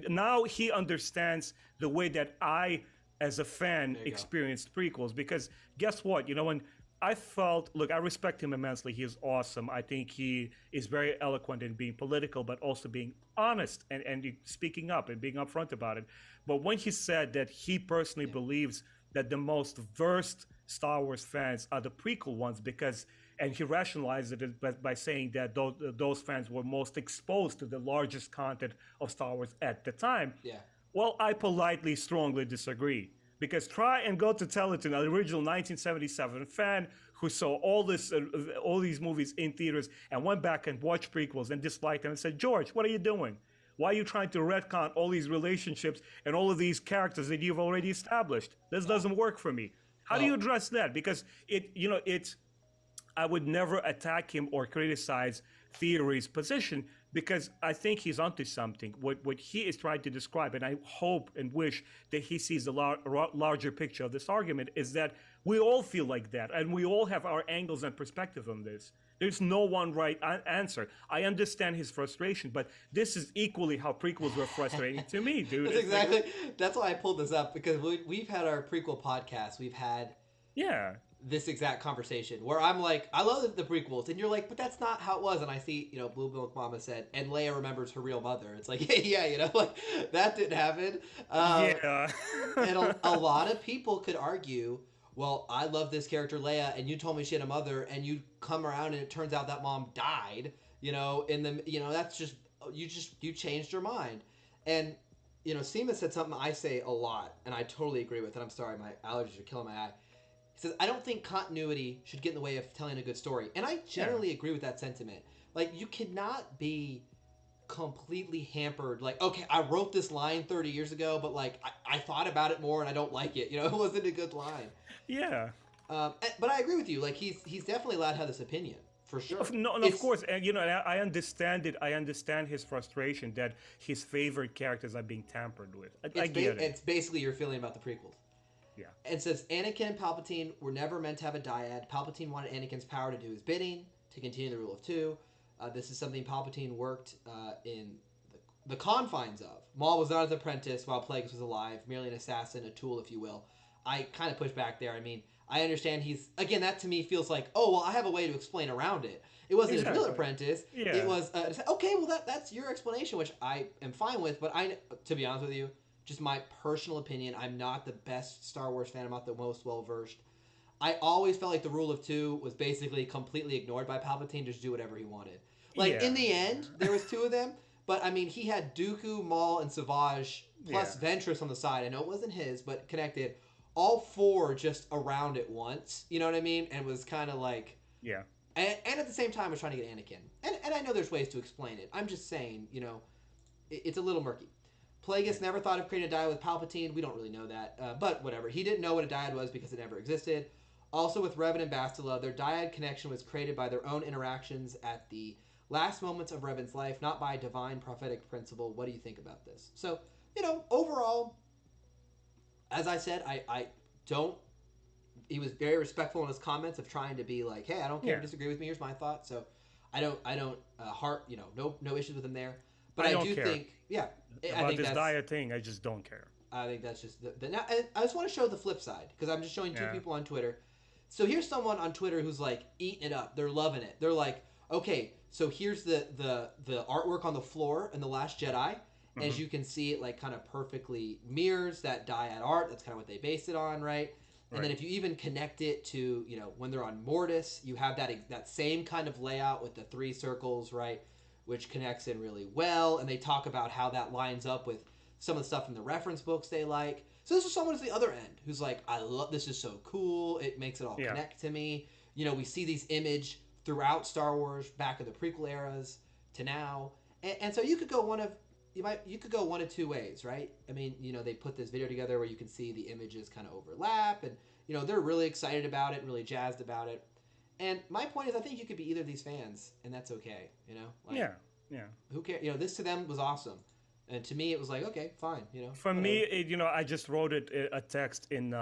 Now he understands the way that I, as a fan, experienced prequels. Because guess what? When I respect him immensely. He is awesome. I think he is very eloquent in being political, but also being honest and speaking up and being upfront about it. But when he said that he personally believes that the most versed Star Wars fans are the prequel ones and he rationalized it by saying that those fans were most exposed to the largest content of Star Wars at the time. Yeah. Well, I politely, strongly disagree. Because try and go to tell it to an original 1977 fan who saw all these movies in theaters and went back and watched prequels and disliked them and said, George, what are you doing? Why are you trying to retcon all these relationships and all of these characters that you've already established? This doesn't work for me. How do you address that? Because I would never attack him or criticize Theory's position because I think he's onto something. What he is trying to describe, and I hope and wish that he sees the larger picture of this argument, is that we all feel like that, and we all have our angles and perspective on this. There's no one right answer. I understand his frustration, but this is equally how prequels were frustrating to me, dude. That's why I pulled this up, because we've had our prequel podcast. We've had this exact conversation where I'm like, I love the prequels, and you're like, but that's not how it was. And I see, Blue Milk Mama said, and Leia remembers her real mother. It's like, yeah, like that didn't happen. And a lot of people could argue, well, I love this character Leia, and you told me she had a mother, and you come around and it turns out that mom died. That's just you changed your mind. And Seema said something I say a lot, and I totally agree with it. I'm sorry, my allergies are killing my eye. He says, I don't think continuity should get in the way of telling a good story. And I generally agree with that sentiment. Like, you cannot be completely hampered. Like, okay, I wrote this line 30 years ago, but, like, I thought about it more and I don't like it. It wasn't a good line. Yeah. But I agree with you. Like, he's definitely allowed to have this opinion, for sure. No, no, of It's course, and I understand it. I understand his frustration that his favorite characters are being tampered with. I get it. it's basically your feeling about the prequels. Yeah, It says Anakin and Palpatine were never meant to have a dyad. Palpatine wanted Anakin's power to do his bidding, to continue the rule of two. This is something Palpatine worked in the confines of. Maul was not his apprentice while Plagueis was alive, merely an assassin, a tool, if you will. I kind of push back there. I mean, I understand again, that to me feels like, oh, well, I have a way to explain around it. It wasn't his real apprentice. Yeah. It was, okay, well, that's your explanation, which I am fine with, but to be honest with you, just my personal opinion, I'm not the best Star Wars fan. I'm not the most well-versed. I always felt like the rule of two was basically completely ignored by Palpatine, just do whatever he wanted. Like, in the end, there was two of them, but, I mean, he had Dooku, Maul, and Savage, plus Ventress on the side. I know it wasn't his, but connected. All four just around at once, you know what I mean? And it was kind of like... Yeah. And at the same time, I was trying to get Anakin. And I know there's ways to explain it. I'm just saying, it's a little murky. Plagueis never thought of creating a dyad with Palpatine. We don't really know that. But whatever. He didn't know what a dyad was because it never existed. Also with Revan and Bastila, their dyad connection was created by their own interactions at the last moments of Revan's life, not by divine prophetic principle. What do you think about this? So, overall, as I said, I don't... He was very respectful in his comments of trying to be like, hey, I don't care, disagree with me, here's my thought. So I don't no issues with him there. But I do think, I think this Dyad thing, I just don't care. I think that's just now. I just want to show the flip side because I'm just showing two people on Twitter. So here's someone on Twitter who's like eating it up. They're loving it. They're like, okay, so here's the artwork on the floor in The Last Jedi. As you can see, it like kind of perfectly mirrors that Dyad art. That's kind of what they based it on, right? And then if you even connect it to, when they're on Mortis, you have that same kind of layout with the three circles, right? Which connects in really well. And they talk about how that lines up with some of the stuff in the reference books they like. So this is someone at the other end who's like, I love this, is so cool. It makes it all connect to me. We see these image throughout Star Wars, back in the prequel eras to now. And so you could go one of two ways, right? I mean, they put this video together where you can see the images kind of overlap, and they're really excited about it, really jazzed about it. And my point is, I think you could be either of these fans, and that's okay. Yeah. Who cares? This to them was awesome, and to me, it was like, okay, fine. For me, I just wrote a text in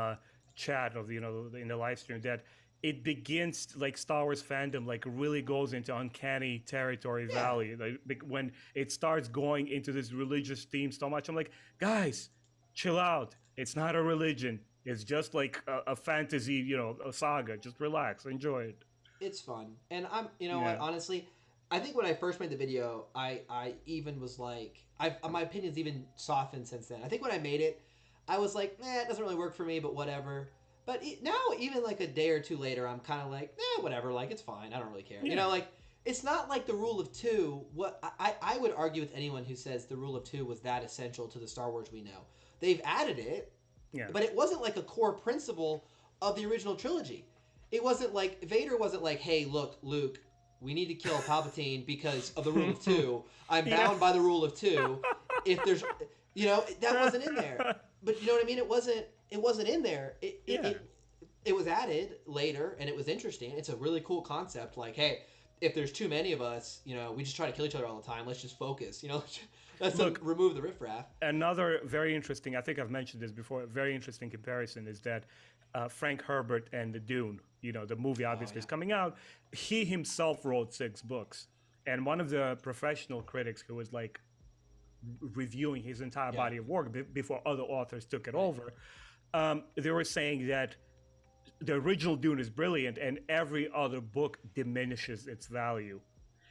chat of in the live stream that it begins like Star Wars fandom like really goes into uncanny territory valley. Like when it starts going into this religious theme so much, I'm like, guys, chill out. It's not a religion. It's just like a fantasy, a saga. Just relax, enjoy it. It's fun, and I'm, what, honestly, I think when I first made the video, I even was like, my opinion's even softened since then. I think when I made it, I was like, it doesn't really work for me, but whatever. But now, even like a day or two later, I'm kind of like, whatever, like, it's fine. I don't really care. It's not like the rule of two. What I would argue with anyone who says the rule of two was that essential to the Star Wars we know. They've added it, but it wasn't like a core principle of the original trilogy. It wasn't like, Vader wasn't like, hey, look, Luke, we need to kill Palpatine because of the rule of two. I'm bound by the rule of two. If there's, that wasn't in there. But you know what I mean? It wasn't in there. It was added later, and it was interesting. It's a really cool concept. Like, hey, if there's too many of us, we just try to kill each other all the time. Let's just focus. Let's remove the riffraff. Another very interesting, I think I've mentioned this before, a very interesting comparison is that Frank Herbert and the Dune, the movie obviously is coming out. He himself wrote 6 books. And one of the professional critics who was like reviewing his entire body of work before other authors took it over, they were saying that the original Dune is brilliant and every other book diminishes its value.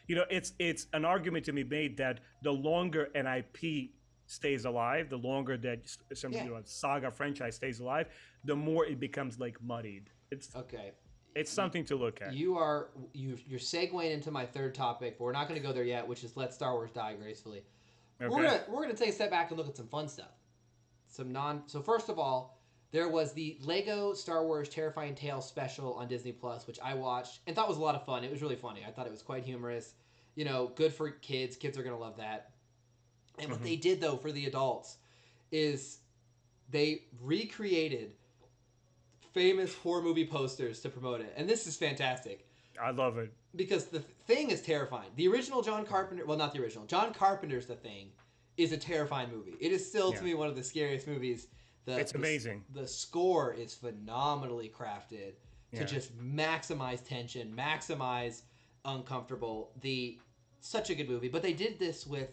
It's an argument to be made that the longer an IP stays alive, the longer that some saga franchise stays alive, the more it becomes like muddied. It's something to look at. You're segueing into my third topic, but we're not going to go there yet, which is let Star Wars die gracefully. Okay. We're gonna take a step back and look at some fun stuff. So first of all, there was the Lego Star Wars Terrifying Tales special on Disney Plus, which I watched and thought was a lot of fun. It was really funny. I thought it was quite humorous. Good for kids. Kids are gonna love that. And what they did though for the adults is they recreated famous horror movie posters to promote it, and this is fantastic. I love it. because the Thing is terrifying. The original John Carpenter, well, not the original. John Carpenter's The Thing is a terrifying movie. It is still to Yeah. me one of the scariest movies. It's amazing. The score is phenomenally crafted to Yeah. just maximize tension, maximize uncomfortable. Such a good movie, but they did this with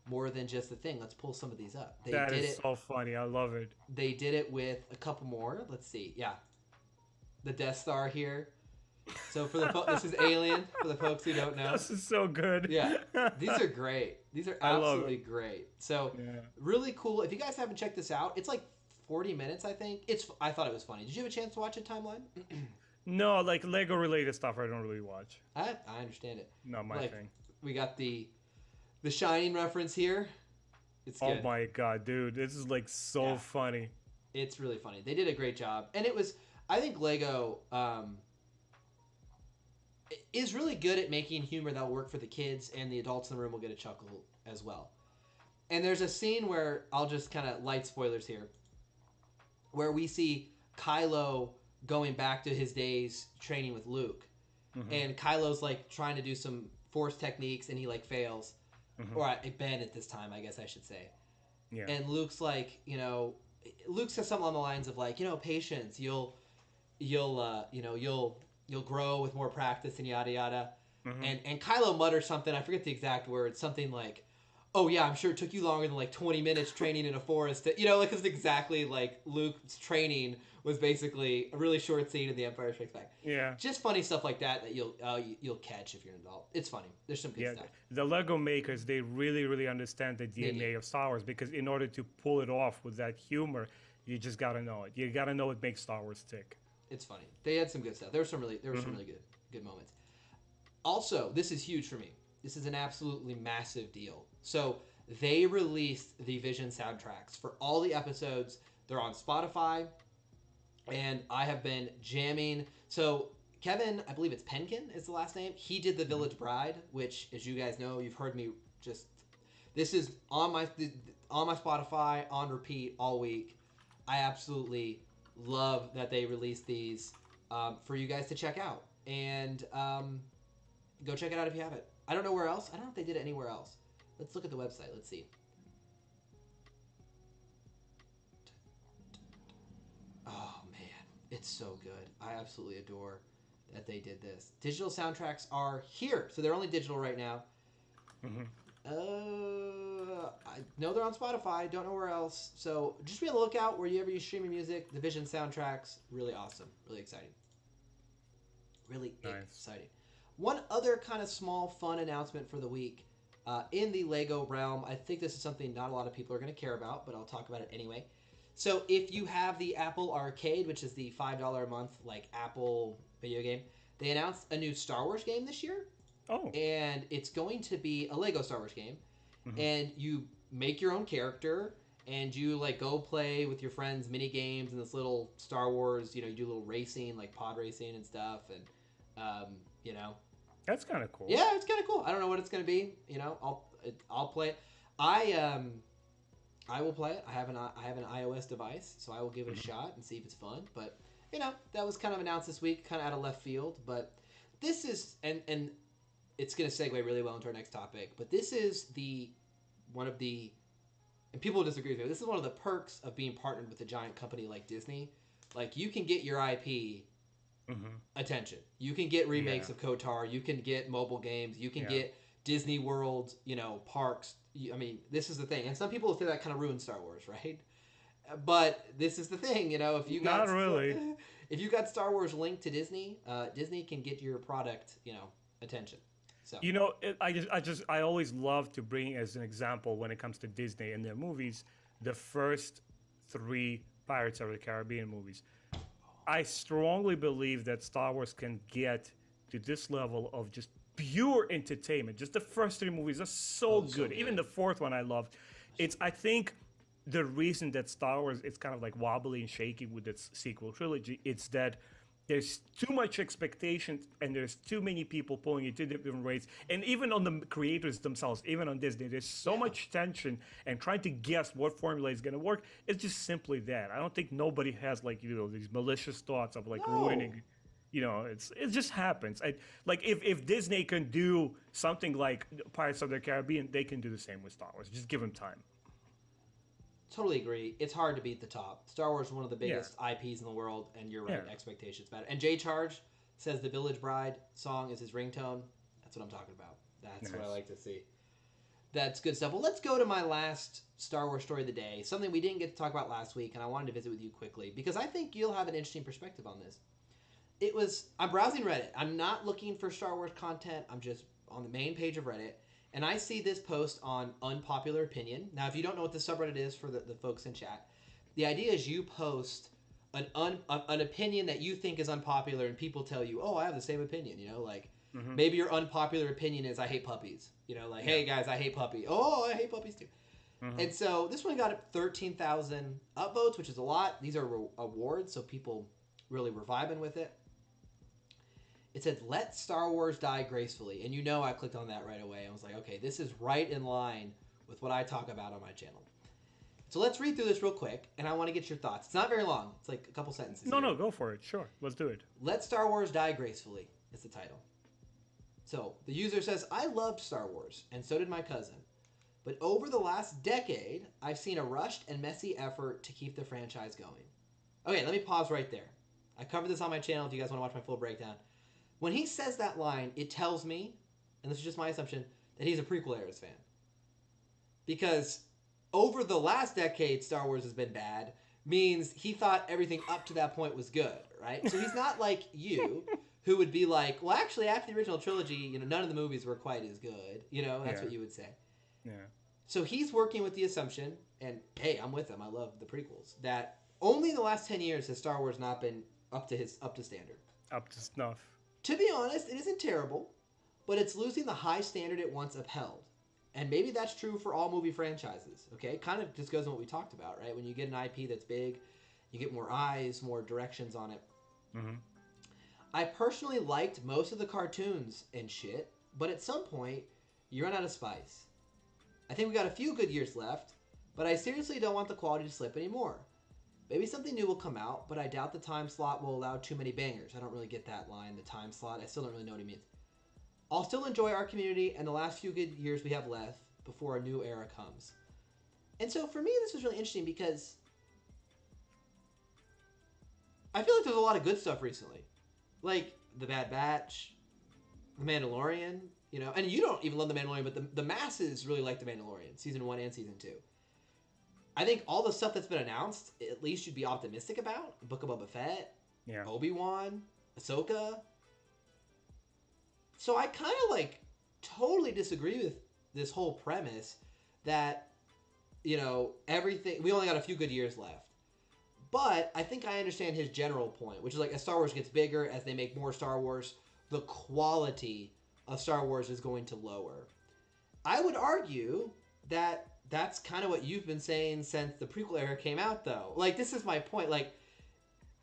more than just The Thing. Let's pull some of these up. That is so funny. I love it. They did it with a couple more. Let's see. Yeah, the Death Star here. So this is Alien for the folks who don't know. This is so good. Yeah, these are great. These are absolutely great. So really cool. If you guys haven't checked this out, it's like 40 minutes, I think. I thought it was funny. Did you have a chance to watch it, Timeline? No, like Lego related stuff I don't really watch. I understand it. Not my thing. We got the Shining reference here. It's good. Oh my god, dude. This is like so funny. It's really funny. They did a great job. And I think Lego is really good at making humor that'll work for the kids, and the adults in the room will get a chuckle as well. And there's a scene where, I'll just kind of light spoilers here, where we see Kylo going back to his days training with Luke. Mm-hmm. And Kylo's like trying to do some force techniques, and he like fails. Mm-hmm. Or Ben at this time, I guess I should say. Yeah. And Luke's like, Luke says something along the lines of like, patience, you'll grow with more practice and yada yada. Mm-hmm. And Kylo mutters something, I forget the exact words, something like, oh yeah, I'm sure it took you longer than like 20 minutes training in a forest. It's exactly like Luke's training was basically a really short scene in The Empire Strikes Back. Yeah. Just funny stuff like that you'll catch if you're an adult. It's funny. There's some good stuff. The Lego makers, they really, really understand the DNA of Star Wars, because in order to pull it off with that humor, you just gotta know it. You gotta know what makes Star Wars tick. It's funny. They had some good stuff. There were some really good moments. Also, this is huge for me. This is an absolutely massive deal. So they released the Vision soundtracks for all the episodes. They're on Spotify, and I have been jamming. So Kevin, I believe it's Penkin is the last name. He did The Village Bride, which, as you guys know, you've heard me this is on my Spotify on repeat all week. I absolutely love that they released these for you guys to check out, and go check it out if you haven't. I don't know where else. I don't know if they did it anywhere else. Let's look at the website. Let's see. Oh man, it's so good. I absolutely adore that they did this. Digital soundtracks are here, so they're only digital right now. Mm-hmm. I know they're on Spotify. Don't know where else. So just be on the lookout wherever you stream your music. The Vision soundtracks, really awesome, really exciting, really exciting. One other kind of small, fun announcement for the week in the Lego realm. I think this is something not a lot of people are going to care about, but I'll talk about it anyway. So if you have the Apple Arcade, which is the $5 a month like Apple video game, they announced a new Star Wars game this year. Oh. And it's going to be a Lego Star Wars game. Mm-hmm. And you make your own character, and you like go play with your friends mini games in this little Star Wars, you do little racing, like pod racing and stuff, and that's kind of cool. Yeah, it's kind of cool. I don't know what it's going to be. I'll play it. I will play it. I have an iOS device, so I will give it a shot and see if it's fun. But that was kind of announced this week, kind of out of left field. But this is and it's going to segue really well into our next topic. But this is one of the, and people will disagree with me, this is one of the perks of being partnered with a giant company like Disney. Like, you can get your IP attention. You can get remakes of KOTOR. You can get mobile games. You can get Disney World, parks. I mean, this is the thing. And some people will say that kind of ruins Star Wars, right? But this is the thing, if you got... Not really. If you got Star Wars linked to Disney, Disney can get your product, attention. So. I always love to bring as an example when it comes to Disney and their movies, the first 3 Pirates of the Caribbean movies. I strongly believe that Star Wars can get to this level of just pure entertainment. Just the first 3 movies are so good. Even the 4th one I loved. I think the reason that Star Wars is kind of like wobbly and shaky with its sequel trilogy, it's that there's too much expectation, and there's too many people pulling it 2 different ways. And even on the creators themselves, even on Disney, there's so much tension and trying to guess what formula is going to work. It's just simply that. I don't think nobody has these malicious thoughts of ruining. it just happens. Like if Disney can do something like Pirates of the Caribbean, they can do the same with Star Wars. Just give them time. Totally agree. It's hard to beat the top. Star Wars is one of the Yeah, biggest IPs in the world, and you're right. yeah, Expectations matter. And Jay Charge says the Village Bride song is his ringtone. That's what I'm talking about. That's what I nice. like to see. That's good stuff. Well, let's go to my last Star Wars story of the day. Something we didn't get to talk about last week, and I wanted to visit with you quickly because I think you'll have an interesting perspective on this. I'm browsing Reddit. I'm not looking for Star Wars content. I'm just on the main page of Reddit, and I see this post on unpopular opinion. Now, if you don't know what the subreddit is for the folks in chat, the idea is you post an opinion that you think is unpopular, and people tell you, "Oh, I have the same opinion." Like Hmm. maybe your unpopular opinion is, "I hate puppies." Like, Yeah. "Hey guys, I hate puppies." Oh, I hate puppies too. Hmm. And so this one got 13,000 upvotes, which is a lot. These are awards, so people really were vibing with it. It said, "Let Star Wars die gracefully." And I clicked on that right away. I was like, okay, this is right in line with what I talk about on my channel. So let's read through this real quick, and I want to get your thoughts. It's not very long. It's like a couple sentences No, here. no, go for it. Sure, let's do it. "Let Star Wars die gracefully" is the title. So the user says, "I loved Star Wars, and so did my cousin. But over the last decade, I've seen a rushed and messy effort to keep the franchise going." Okay, let me pause right there. I covered this on my channel if you guys want to watch my full breakdown. When he says that line, it tells me, and this is just my assumption, that he's a prequel eras fan. Because over the last decade, Star Wars has been bad, means he thought everything up to that point was good, right? So he's not like you, who would be like, well, actually, after the original trilogy, none of the movies were quite as good. That's Yeah, what you would say. yeah. So he's working with the assumption, and hey, I'm with him. I love the prequels. That only in the last 10 years has Star Wars not been up to standard. Up to snuff. To be honest, it isn't terrible, but it's losing the high standard it once upheld. And maybe that's true for all movie franchises, okay? Kind of just goes on what we talked about, right? When you get an IP that's big, you get more eyes, more directions on it. Hmm. I personally liked most of the cartoons and shit, but at some point, you run out of spice. I think we got a few good years left, but I seriously don't want the quality to slip anymore. Maybe something new will come out, but I doubt the time slot will allow too many bangers. I don't really get that line, the time slot. I still don't really know what he means. I'll still enjoy our community and the last few good years we have left before a new era comes. And so for me, this was really interesting because I feel like there's a lot of good stuff recently. Like The Bad Batch, The Mandalorian, and you don't even love The Mandalorian, but the masses really like The Mandalorian, season 1 and season 2. I think all the stuff that's been announced, at least you'd be optimistic about. Book of Boba Fett, Yeah. Obi-Wan, Ahsoka. So I kind of totally disagree with this whole premise that, everything, we only got a few good years left. But I think I understand his general point, which is as Star Wars gets bigger, as they make more Star Wars, the quality of Star Wars is going to lower. I would argue that that's kind of what you've been saying since the prequel era came out, though. This is my point.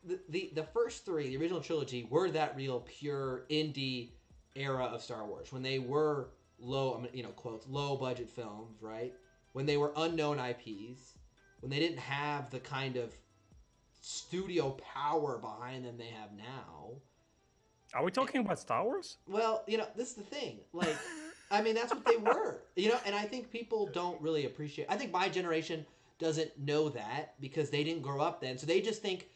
The first three, the original trilogy, were that real pure indie era of Star Wars when they were low, quotes, low budget films, right? When they were unknown IPs, when they didn't have the kind of studio power behind them they have now. Are we talking about Star Wars? Well, this is the thing. That's what they were. And I think people don't really appreciate. I think my generation doesn't know that because they didn't grow up then. So they just think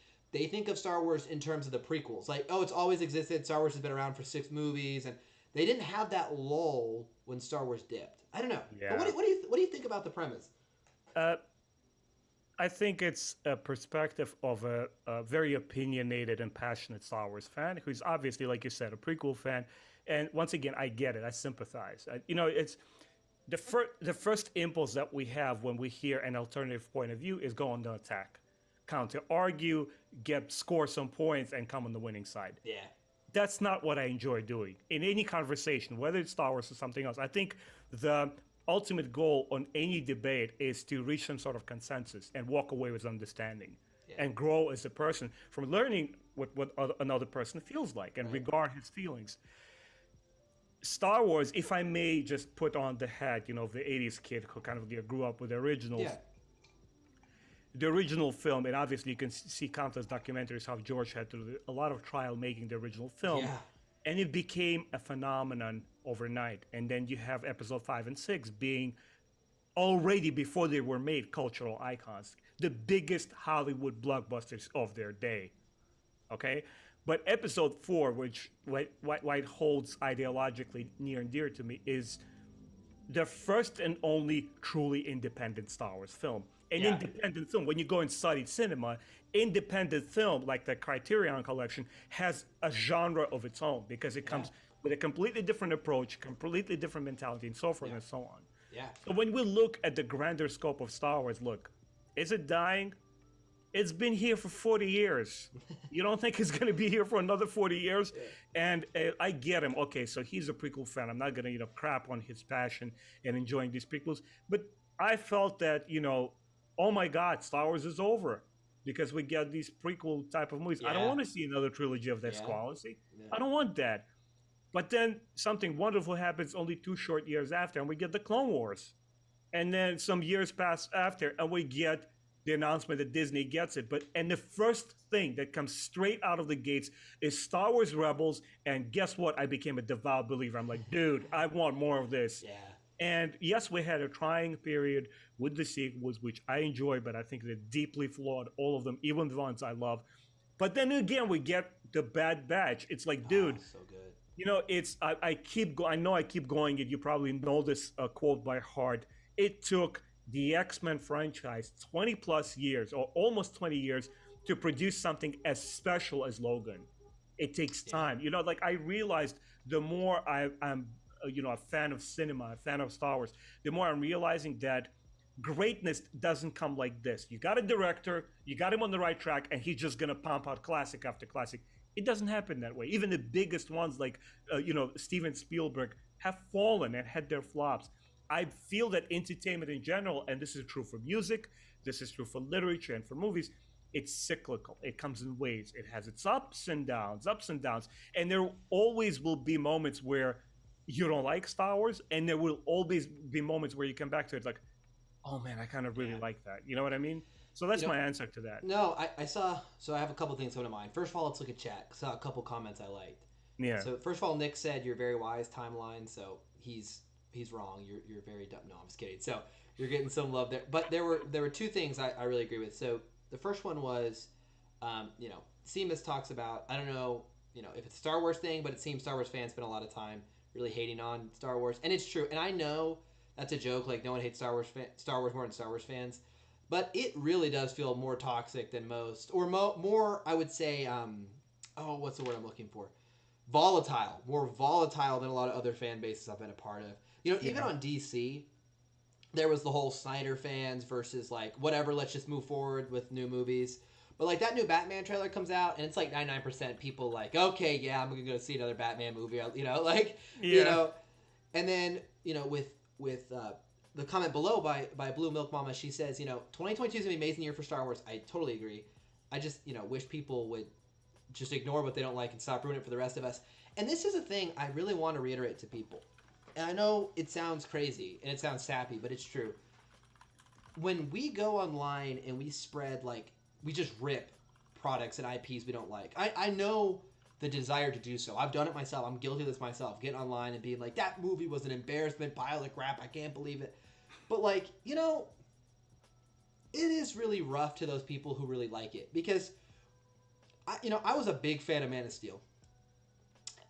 of Star Wars in terms of the prequels. It's always existed. Star Wars has been around for 6 movies, and they didn't have that lull when Star Wars dipped. I don't know. But Yeah. what do you think about the premise? Uh, I think it's a perspective of a very opinionated and passionate Star Wars fan who's obviously, like you said, a prequel fan. And once again, I get it. I sympathize. It's the first impulse that we have when we hear an alternative point of view is go on the attack, counter argue, score some points, and come on the winning side. Yeah. That's not what I enjoy doing in any conversation, whether it's Star Wars or something else. I think the ultimate goal on any debate is to reach some sort of consensus and walk away with understanding and grow as a person from learning what another person feels like and regard his feelings. Star Wars, if I may just put on the hat, of the 80s kid who kind of grew up with the originals, the original film, and obviously you can see countless documentaries how George had to do a lot of trial making the original film, Yeah. and it became a phenomenon overnight. And then you have episode 5 and 6 being already before they were made cultural icons, the biggest Hollywood blockbusters of their day. Okay, but episode 4, which why it holds ideologically near and dear to me, is the first and only truly independent Star Wars film. An Yeah. independent film, when you go and study cinema, independent film like the Criterion Collection has a genre of its own because it comes with a completely different approach, completely different mentality, and so forth and so on. Yeah. So when we look at the grander scope of Star Wars, look, is it dying? It's been here for 40 years. You don't think it's going to be here for another 40 years? And I get him. Okay, so he's a prequel fan. I'm not going to, crap on his passion and enjoying these prequels. But I felt that, oh my God, Star Wars is over because we get these prequel type of movies. I don't Yeah. want to see another trilogy of that Yeah. quality. Yeah. I don't want that. But then something wonderful happens only 2 short years after, and we get the Clone Wars. And then some years pass after, and we get the announcement that Disney gets it. And the first thing that comes straight out of the gates is Star Wars Rebels. And guess what? I became a devout believer. I'm like, dude, I want more of this. Yeah. And yes, we had a trying period with the sequels, which I enjoy, but I think they're deeply flawed, all of them, even the ones I love. But then again, we get the Bad Batch. It's like, dude, so good. I keep I know I keep going it. You probably know this quote by heart. It took the X-Men franchise 20 plus years or almost 20 years to produce something as special as Logan. It takes time. I realized the more I'm a fan of cinema, a fan of Star Wars, the more I'm realizing that greatness doesn't come like this. You got a director, you got him on the right track, and he's just gonna pump out classic after classic. It doesn't happen that way. Even the biggest ones like Steven Spielberg have fallen and had their flops. I feel that entertainment in general, and this is true for music, this is true for literature and for movies, it's cyclical. It comes in waves. It has its ups and downs, and there always will be moments where you don't like Star Wars, and there will always be moments where you come back to it like, oh man, I kind of really like that. You know what I mean? So that's my answer to that. No, I saw. So I have a couple things come to mind. First of all, let's look at chat. I saw a couple comments I liked. Yeah. So first of all, Nick said you're very wise timeline. So he's wrong. You're very dumb. No, I'm just kidding. So you're getting some love there. But there were 2 things I really agree with. So the first one was, Seamus talks about, I don't know, if it's a Star Wars thing, but it seems Star Wars fans spend a lot of time really hating on Star Wars, and it's true. And I know that's a joke. Like no one hates Star Wars more than Star Wars fans. But it really does feel more toxic than most, or more, I would say, what's the word I'm looking for? Volatile. More volatile than a lot of other fan bases I've been a part of. Even on DC, there was the whole Snyder fans versus like, whatever, let's just move forward with new movies. But like that new Batman trailer comes out, and it's like 99% people like, okay, yeah, I'm going to go see another Batman movie, And then, with the comment below by Blue Milk Mama, she says, 2022 is going to be an amazing year for Star Wars. I totally agree. I just, wish people would just ignore what they don't like and stop ruining it for the rest of us. And this is a thing I really want to reiterate to people. And I know it sounds crazy and it sounds sappy, but it's true. When we go online and we spread, we just rip products and IPs we don't like. I know the desire to do so. I've done it myself. I'm guilty of this myself. Getting online and being like, that movie was an embarrassment, pile of crap, I can't believe it. But it is really rough to those people who really like it. Because, I was a big fan of Man of Steel.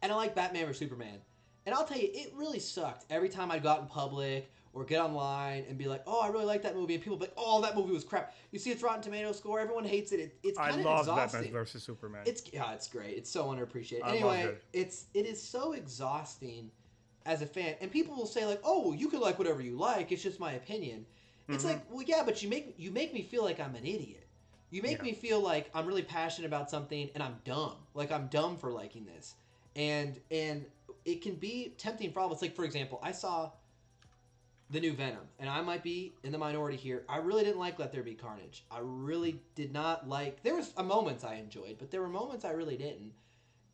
And I like Batman vs Superman. And I'll tell you, it really sucked every time I'd go out in public or get online and be like, oh, I really like that movie. And people be like, oh, that movie was crap. You see its Rotten Tomatoes score, everyone hates it. It's kind of exhausting. I love Batman vs Superman. It's great. It's so underappreciated. I Anyway, loved it is so exhausting as a fan. And people will say like, oh, well, you can like whatever you like. It's just my opinion. It's like, well, yeah, but you make me feel like I'm an idiot. You make me feel like I'm really passionate about something and I'm dumb. Like I'm dumb for liking this. And it can be tempting for all of us. Like, for example, I saw the new Venom, and I might be in the minority here. I really didn't like Let There Be Carnage. I really did not like... There was moments I enjoyed, but there were moments I really didn't.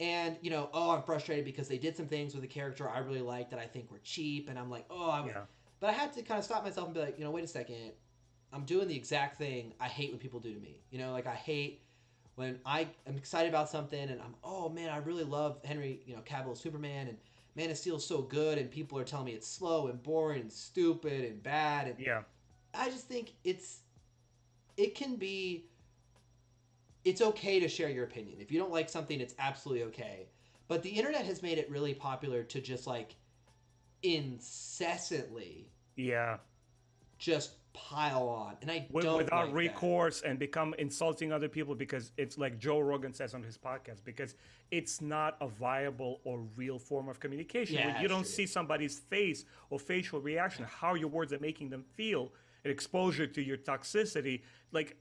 And, I'm frustrated because they did some things with the character I really liked that I think were cheap, and I'm like, But I had to kind of stop myself and be like, wait a second. I'm doing the exact thing I hate when people do to me. You know, like I hate when I am excited about something and I'm, oh man, I really love Henry, Cavill Superman, and Man of Steel is so good, and people are telling me it's slow and boring and stupid and bad, and Yeah. I just think it can be, it's okay to share your opinion. If you don't like something, it's absolutely okay. But the internet has made it really popular to just like incessantly Yeah. just pile on, and I don't Without like that. recourse and become insulting other people because it's like Joe Rogan says on his podcast, because it's not a viable or real form of communication. Yeah, When you that's don't true. see somebody's face or facial reaction, how your words are making them feel, exposure to your toxicity, like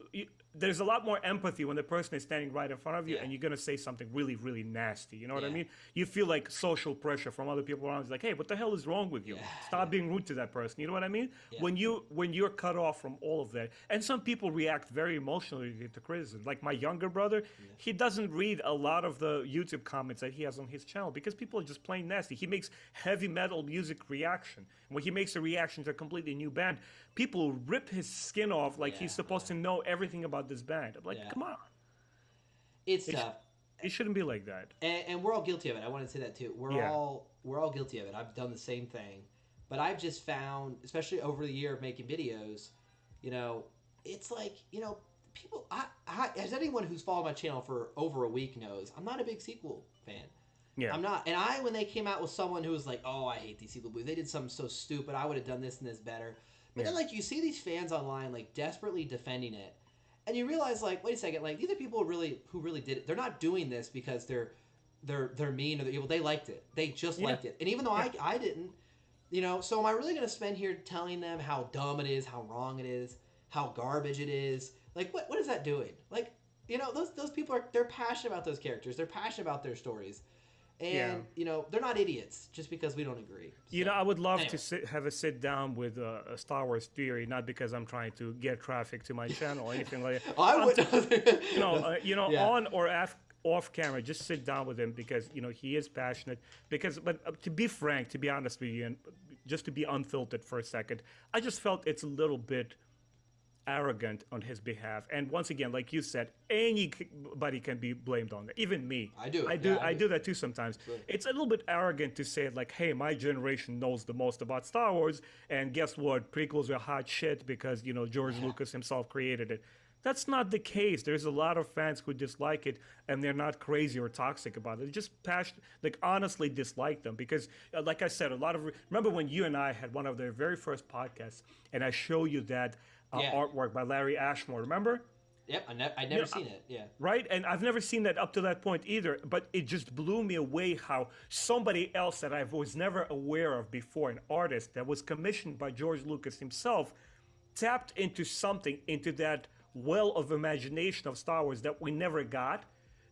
there's a lot more empathy when the person is standing right in front of you Yeah. and you're going to say something really, really nasty. You know what I Yeah. mean? You feel like social pressure from other people around. It's like, hey, what the hell is wrong with you? Yeah. Stop being rude to that person. You know what I mean? Yeah. When you're cut off from all of that, and some people react very emotionally to criticism. Like my younger brother, he doesn't read a lot of the YouTube comments that he has on his channel because people are just plain nasty. He makes heavy metal music reaction. When he makes a reaction to a completely new band, people rip his skin off like he's supposed to know everything about this band. I'm like, Yeah. come on. It's It, sh- tough. it shouldn't be like that. And we're all guilty of it. I want to say that too. Yeah. We're all guilty of it. I've done the same thing, but I've just found, especially over the year of making videos, it's like people. As anyone who's followed my channel for over a week knows, I'm not a big sequel fan. Yeah. I'm not. And when they came out with someone who was like, oh, I hate these sequel movies. They did something so stupid. I would have done this and this better. But then like you see these fans online like desperately defending it. And you realize, like, wait a second, like these are people who really did it. They're not doing this because they're mean or they're evil. They liked it. They just liked it. And even though I didn't, so am I really going to spend here telling them how dumb it is, how wrong it is, how garbage it is? Like, what is that doing? Like, those people they're passionate about those characters. They're passionate about their stories, and they're not idiots just because we don't agree. So, I would love anyway. to have a sit down with a Star Wars theory, not because I'm trying to get traffic to my channel or anything like that. I would. Yeah. On or off camera, just sit down with him because he is passionate. But to be frank, to be honest with you, and just to be unfiltered for a second, I just felt it's a little bit arrogant on his behalf. And once again, like you said, anybody can be blamed on that, even me. I do. I do that too sometimes. It's a little bit arrogant to say like, hey, my generation knows the most about Star Wars, and guess what, prequels are hot shit because George Lucas himself created it. That's not the case. There's a lot of fans who dislike it, and they're not crazy or toxic about it. They just honestly dislike them because, like I said, remember when you and I had one of their very first podcasts, and I show you that artwork by Larry Ashmore. Remember? Yep. I'd never seen it. Yeah. Right? And I've never seen that up to that point either. But it just blew me away how somebody else that I was never aware of before, an artist that was commissioned by George Lucas himself, tapped into something, into that well of imagination of Star Wars that we never got,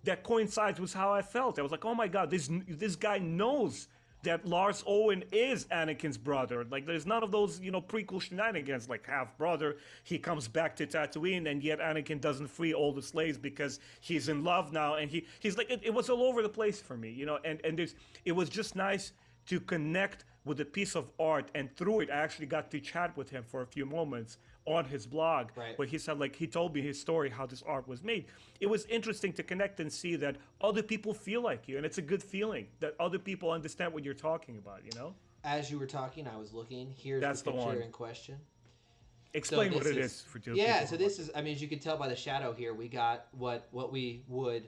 that coincides with how I felt. I was like, oh my God, this guy knows that Lars Owen is Anakin's brother. Like, there's none of those, prequel shenanigans, like half-brother, he comes back to Tatooine, and yet Anakin doesn't free all the slaves because he's in love now, and he's like, it was all over the place for me, and it was just nice to connect with a piece of art, and through it, I actually got to chat with him for a few moments on his blog, where he said, like, he told me his story, how this art was made. It was interesting to connect and see that other people feel like you, and it's a good feeling that other people understand what you're talking about, As you were talking, I was looking. Here's That's the the picture one. in question. Explain what it is is for two Yeah, people. so this is, I mean, as you can tell by the shadow here, we got what we would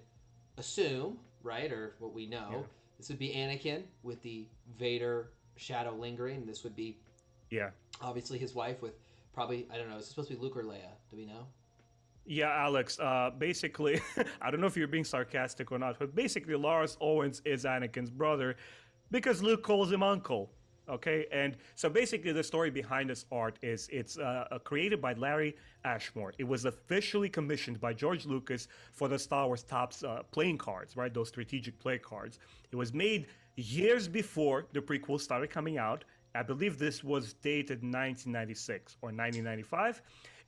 assume, right, or what we know. Yeah. This would be Anakin with the Vader shadow lingering. This would be obviously his wife with probably, I don't know, is it supposed to be Luke or Leia? Do we know? Yeah, Alex, basically, I don't know if you're being sarcastic or not, but basically Lars Owens is Anakin's brother because Luke calls him uncle. Okay, and so basically the story behind this art is it's created by Larry Ashmore. It was officially commissioned by George Lucas for the Star Wars Topps playing cards, right? Those strategic play cards. It was made years before the prequels started coming out. I believe this was dated 1996 or 1995.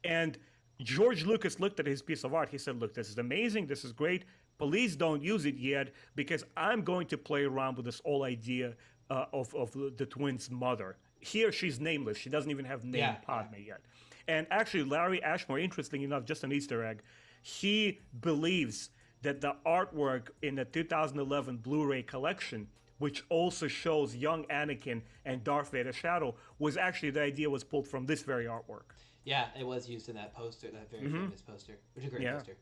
And George Lucas looked at his piece of art. He said, look, this is amazing. This is great. Please don't use it yet because I'm going to play around with this whole idea of the twins' mother. Here, she's nameless. She doesn't even have name Padme yet. And actually, Larry Ashmore, interesting enough, just an Easter egg, he believes that the artwork in the 2011 Blu-ray collection, which also shows young Anakin and Darth Vader's shadow, was actually the idea was pulled from this very artwork. Yeah, it was used in that poster, that very famous poster, which is a great Yeah. poster.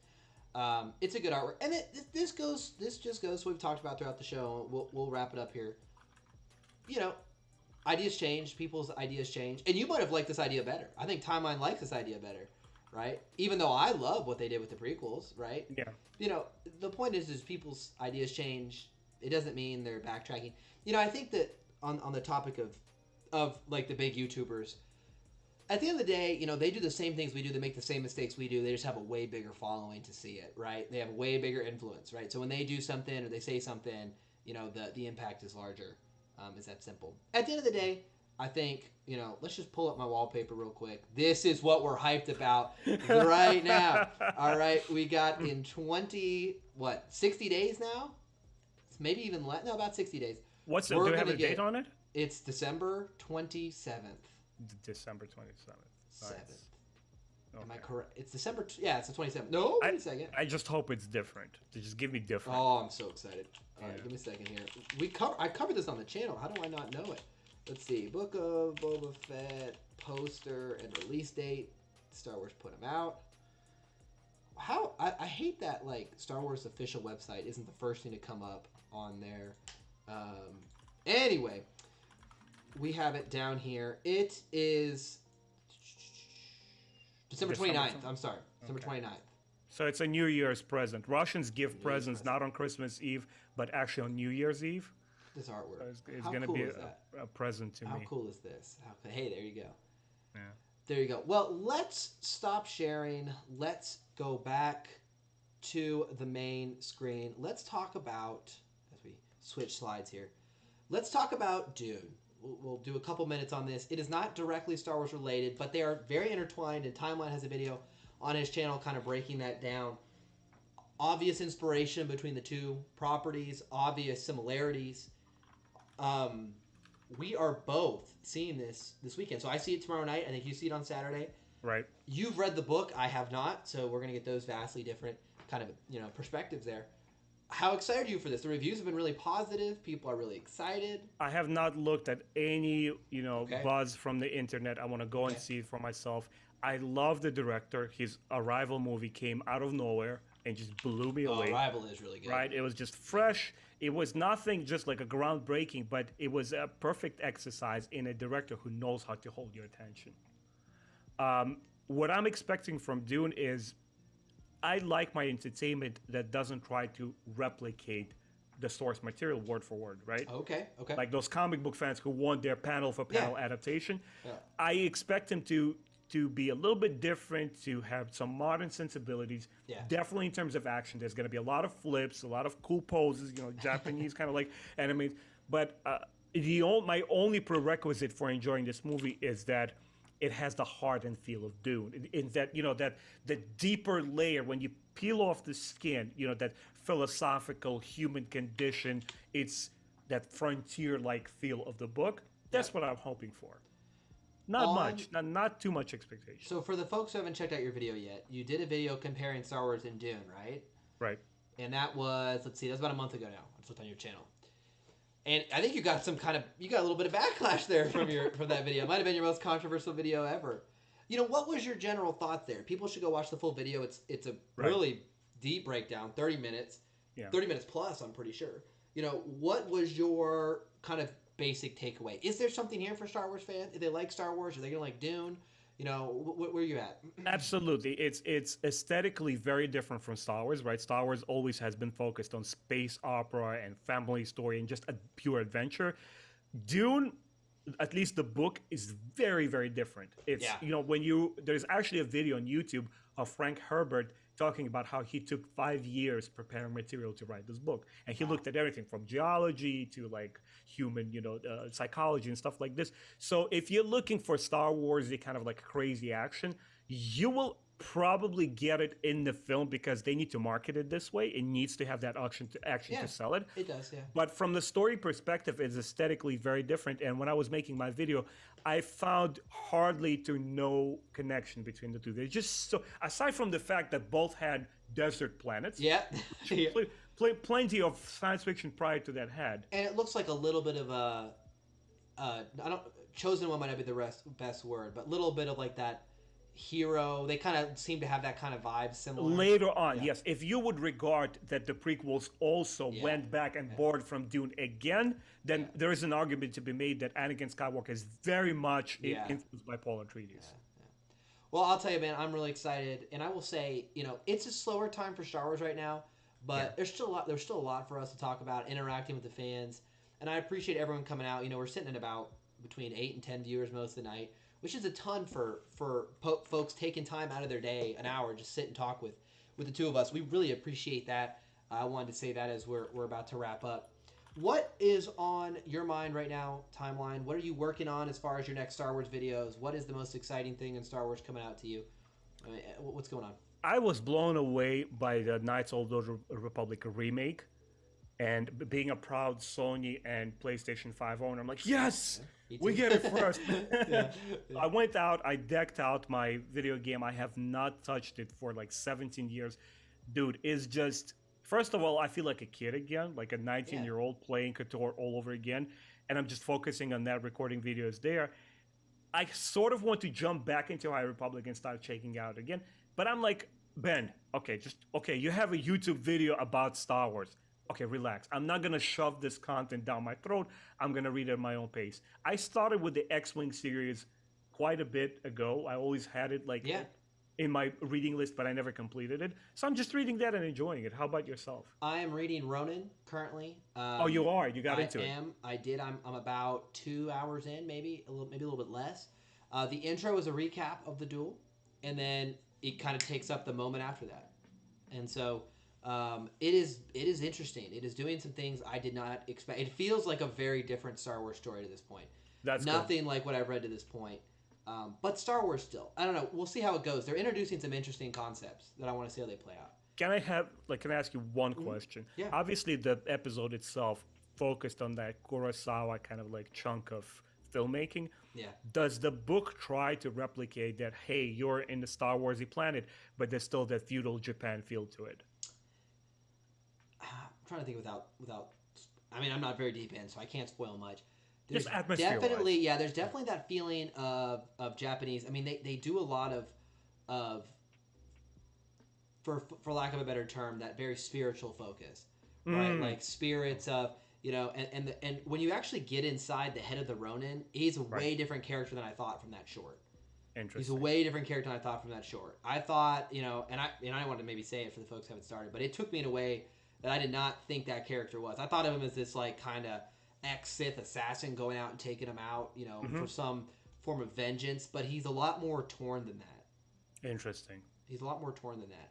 It's a good artwork, and this just goes. What we've talked about throughout the show. We'll wrap it up here. You know, ideas change, people's ideas change, and you might have liked this idea better. I think Timeline likes this idea better, right? Even though I love what they did with the prequels, right? Yeah. You know, the point is people's ideas change. It doesn't mean they're backtracking. You know, I think that on the topic of like the big YouTubers, at the end of the day, you know, they do the same things we do. They make the same mistakes we do. They just have a way bigger following to see it, right? They have a way bigger influence, right? So when they do something or they say something, you know, the impact is larger. It's that simple. At the end of the day, I think, you know, let's just pull up my wallpaper real quick. This is what we're hyped about right now. All right, we got in 60 days now? Maybe even less. No, about 60 days. What's the, do you have a date on it? It's December 27th. December 27th. 7th. Okay. Am I correct? It's December. Yeah, it's the 27th. No, wait a second. I just hope it's different. Just give me different. Oh, I'm so excited. All right, give me a second here. I covered this on the channel. How do I not know it? Let's see. Book of Boba Fett poster and release date. Star Wars put them out. How I hate that like Star Wars official website isn't the first thing to come up on there. Anyway, we have it down here. It is December 29th. I'm sorry. December 29th. So it's a New Year's present. Russians give presents not on Christmas Eve, but actually on New Year's Eve. This artwork. So it's How going to cool be is that? a present to How me. cool is this? Hey, there you go. Yeah. There you go. Well, let's stop sharing. Let's go back to the main screen. Let's talk about, as we switch slides here, let's talk about Dune. We'll do a couple minutes on this. It is not directly Star Wars related, but they are very intertwined, and Timeline has a video on his channel kind of breaking that down. Obvious inspiration between the two properties, obvious similarities. We are both seeing this weekend. So I see it tomorrow night. I think you see it on Saturday. Right. You've read the book. I have not. So we're going to get those vastly different kind of, you know, perspectives there. How excited are you for this? The reviews have been really positive. People are really excited. I have not looked at any, buzz from the internet. I want to go and see it for myself. I love the director. His Arrival movie came out of nowhere and just blew me away. Arrival is really good. Right? It was just fresh. It was nothing just like a groundbreaking, but it was a perfect exercise in a director who knows how to hold your attention. What I'm expecting from Dune is I like my entertainment that doesn't try to replicate the source material word for word, right? Okay. Like those comic book fans who want their panel for panel adaptation. Yeah. I expect them to be a little bit different, to have some modern sensibilities. Yeah. Definitely in terms of action, there's going to be a lot of flips, a lot of cool poses, Japanese kind of like animes. But my only prerequisite for enjoying this movie is that it has the heart and feel of Dune. In that, that the deeper layer, when you peel off the skin, that philosophical human condition, it's that frontier-like feel of the book. That's what I'm hoping for. Not much, not too much expectation. So for the folks who haven't checked out your video yet, you did a video comparing Star Wars and Dune, right? Right. And that was, that was about a month ago now. I just looked on your channel. And I think you got a little bit of backlash there from that video. It might have been your most controversial video ever. What was your general thought there? People should go watch the full video. It's a really deep breakdown, 30 minutes. Yeah. 30 minutes plus, I'm pretty sure. What was your kind of basic takeaway? Is there something here for Star Wars fans? If they like Star Wars, are they going to like Dune? Where are you at? Absolutely. It's aesthetically very different from Star Wars, right? Star Wars always has been focused on space opera and family story and just a pure adventure. Dune, at least the book, is very, very different. It's, there's actually a video on YouTube of Frank Herbert talking about how he took 5 years preparing material to write this book. And he looked at everything from geology to like human, psychology and stuff like this. So if you're looking for Star Wars, kind of like crazy action, you will probably get it in the film because they need to market it this way. It needs to have that action to sell it. It does, yeah. But from the story perspective, it's aesthetically very different. And when I was making my video, I found hardly to no connection between the two. They just so aside from the fact that both had desert planets, Yeah, which yeah. plenty of science fiction prior to that had. And it looks like a little bit of a I don't chosen one might not be the best word, but little bit of like that hero. They kind of seem to have that kind of vibe similar. Later on, Yeah, yes, if you would regard that the prequels also yeah, went back and yeah, borrowed from Dune again, yeah, then there is an argument to be made that Anakin Skywalker is very much yeah, influenced by Paul yeah. Atreides. Well, I'll tell you, man, I'm really excited, and I will say, it's a slower time for Star Wars right now, Yeah. but there's still a lot. There's still a lot for us to talk about, interacting with the fans, and I appreciate everyone coming out. We're sitting at about between 8 and 10 viewers most of the night, which is a ton for folks taking time out of their day, an hour, just sit and talk with the two of us. We really appreciate that. I wanted to say that as we're about to wrap up. What is on your mind right now, Timeline? What are you working on as far as your next Star Wars videos? What is the most exciting thing in Star Wars coming out to you? I mean, what's going on? I was blown away by the Knights of the Old Republic remake, and being a proud Sony and PlayStation 5 owner, I'm like, yes, Yeah, we get it first. yeah, I went out, I decked out my video game. I have not touched it for like 17 years. Dude, it's just, first of all, I feel like a kid again, like a yeah, 19-year-old playing KOTOR all over again. And I'm just focusing on that, recording videos there. I sort of want to jump back into High Republic and start checking out again. But I'm like, Ben, okay, you have a YouTube video about Star Wars. Okay, relax. I'm not gonna shove this content down my throat. I'm gonna read it at my own pace. I started with the X-Wing series quite a bit ago. I always had it like yeah. in my reading list, but I never completed it. So I'm just reading that and enjoying it. How about yourself? I am reading Ronin currently. Oh, you are. You got I into it. am. I did. I'm about 2 hours in, maybe a little bit less. The intro is a recap of the duel, and then it kind of takes up the moment after that. And so it is interesting. It is doing some things I did not expect. It feels like a very different Star Wars story to this point. That's good. Nothing like what I've read to this point. But Star Wars still. I don't know. We'll see how it goes. They're introducing some interesting concepts that I want to see how they play out. Can I ask you one question? Yeah. Obviously, the episode itself focused on that Kurosawa kind of like chunk of filmmaking. Yeah. Does the book try to replicate that? Hey, you're in the Star Warsy planet, but there's still that feudal Japan feel to it. I'm trying to think without. I mean, I'm not very deep in, so I can't spoil much. There's Just atmosphere-wise. definitely, yeah. There's definitely that feeling of Japanese. I mean, they do a lot of for lack of a better term, that very spiritual focus, right? Like spirits of and when you actually get inside the head of the Ronin, he's a way different character than I thought from that short. He's a Interesting. way different character than I thought from that short. I thought, and I wanted to maybe say it for the folks who haven't started, but it took me in a way that I did not think that character was. I thought of him as this like kind of ex-Sith assassin going out and taking him out, for some form of vengeance. But he's a lot more torn than that. Interesting. He's a lot more torn than that.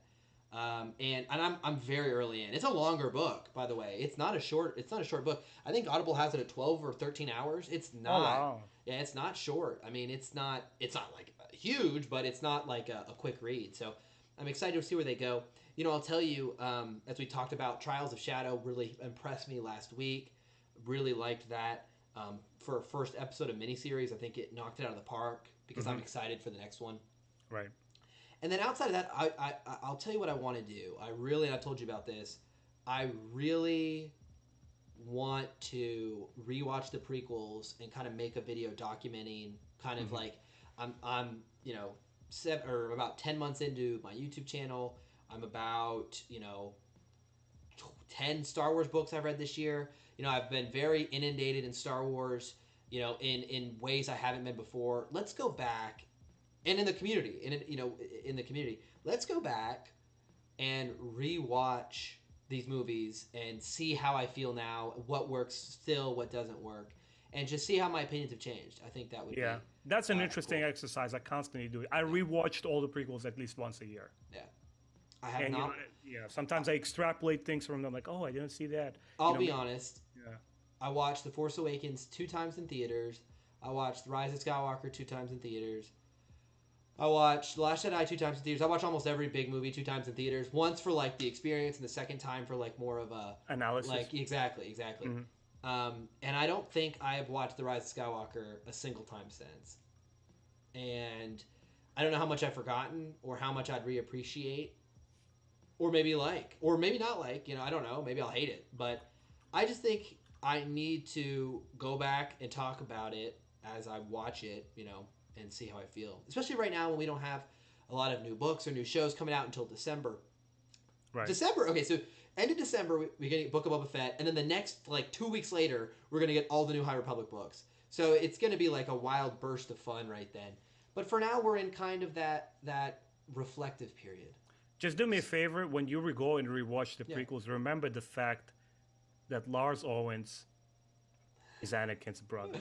And I'm very early in. It's a longer book, by the way. It's not a short book. I think Audible has it at 12 or 13 hours. It's not. Oh, wow. Yeah, it's not short. I mean, it's not like huge, but it's not like a quick read. So I'm excited to see where they go. I'll tell you, as we talked about, Trials of Shadow really impressed me last week. Really liked that. For a first episode of miniseries, I think it knocked it out of the park because I'm excited for the next one. Right. And then outside of that, I'll tell you what I want to do. And I told you about this, I really want to rewatch the prequels and kind of make a video documenting kind of like I'm about 10 months into my YouTube channel. I'm about 10 Star Wars books I've read this year. I've been very inundated in Star Wars, in ways I haven't been before. Let's go back. And in the community, in the community, let's go back and rewatch these movies and see how I feel now, what works still, what doesn't work, and just see how my opinions have changed. I think that would be that's an interesting cool. exercise. I constantly do it. I rewatched all the prequels at least once a year. Yeah, I have not. Sometimes I extrapolate things from them, like, oh, I didn't see that. I'll be honest. Yeah. I watched The Force Awakens 2 times in theaters. I watched Rise of Skywalker 2 times in theaters. I watched The Last Jedi 2 times in theaters. I watch almost every big movie 2 times in theaters. Once for like the experience, and the second time for like more of a Analysis. Like exactly. And I don't think I have watched The Rise of Skywalker a single time since. And I don't know how much I've forgotten or how much I'd reappreciate or maybe like or maybe not like. You know, I don't know. Maybe I'll hate it. But I just think I need to go back and talk about it as I watch it, you know, and see how I feel. Especially right now when we don't have a lot of new books or new shows coming out until December. Right. December. Okay, so end of December we get Book of Boba Fett, and then the next like 2 weeks later we're gonna get all the new High Republic books. So it's gonna be like a wild burst of fun right then. But for now we're in kind of that reflective period. Just do me a favor when you go and rewatch the Yeah. prequels. Remember the fact that Lars Owens is Anakin's brother.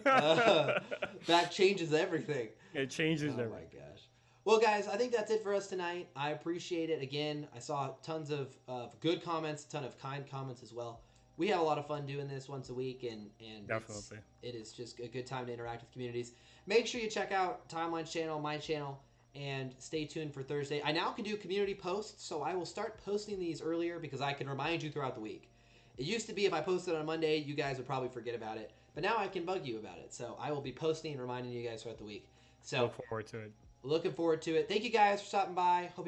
uh, that changes everything. It changes Oh everything. my gosh. Well, guys, I think that's it for us tonight. I appreciate it. Again, I saw tons of good comments, a ton of kind comments as well. We have a lot of fun doing this once a week, and Definitely. it is just a good time to interact with communities. Make sure you check out Timeline's channel, my channel, and stay tuned for Thursday. I now can do community posts, so I will start posting these earlier because I can remind you throughout the week. It used to be if I posted on Monday, you guys would probably forget about it, but now I can bug you about it. So I will be posting and reminding you guys throughout the week. So Look forward to it. looking forward to it. Thank you guys for stopping by. Hope you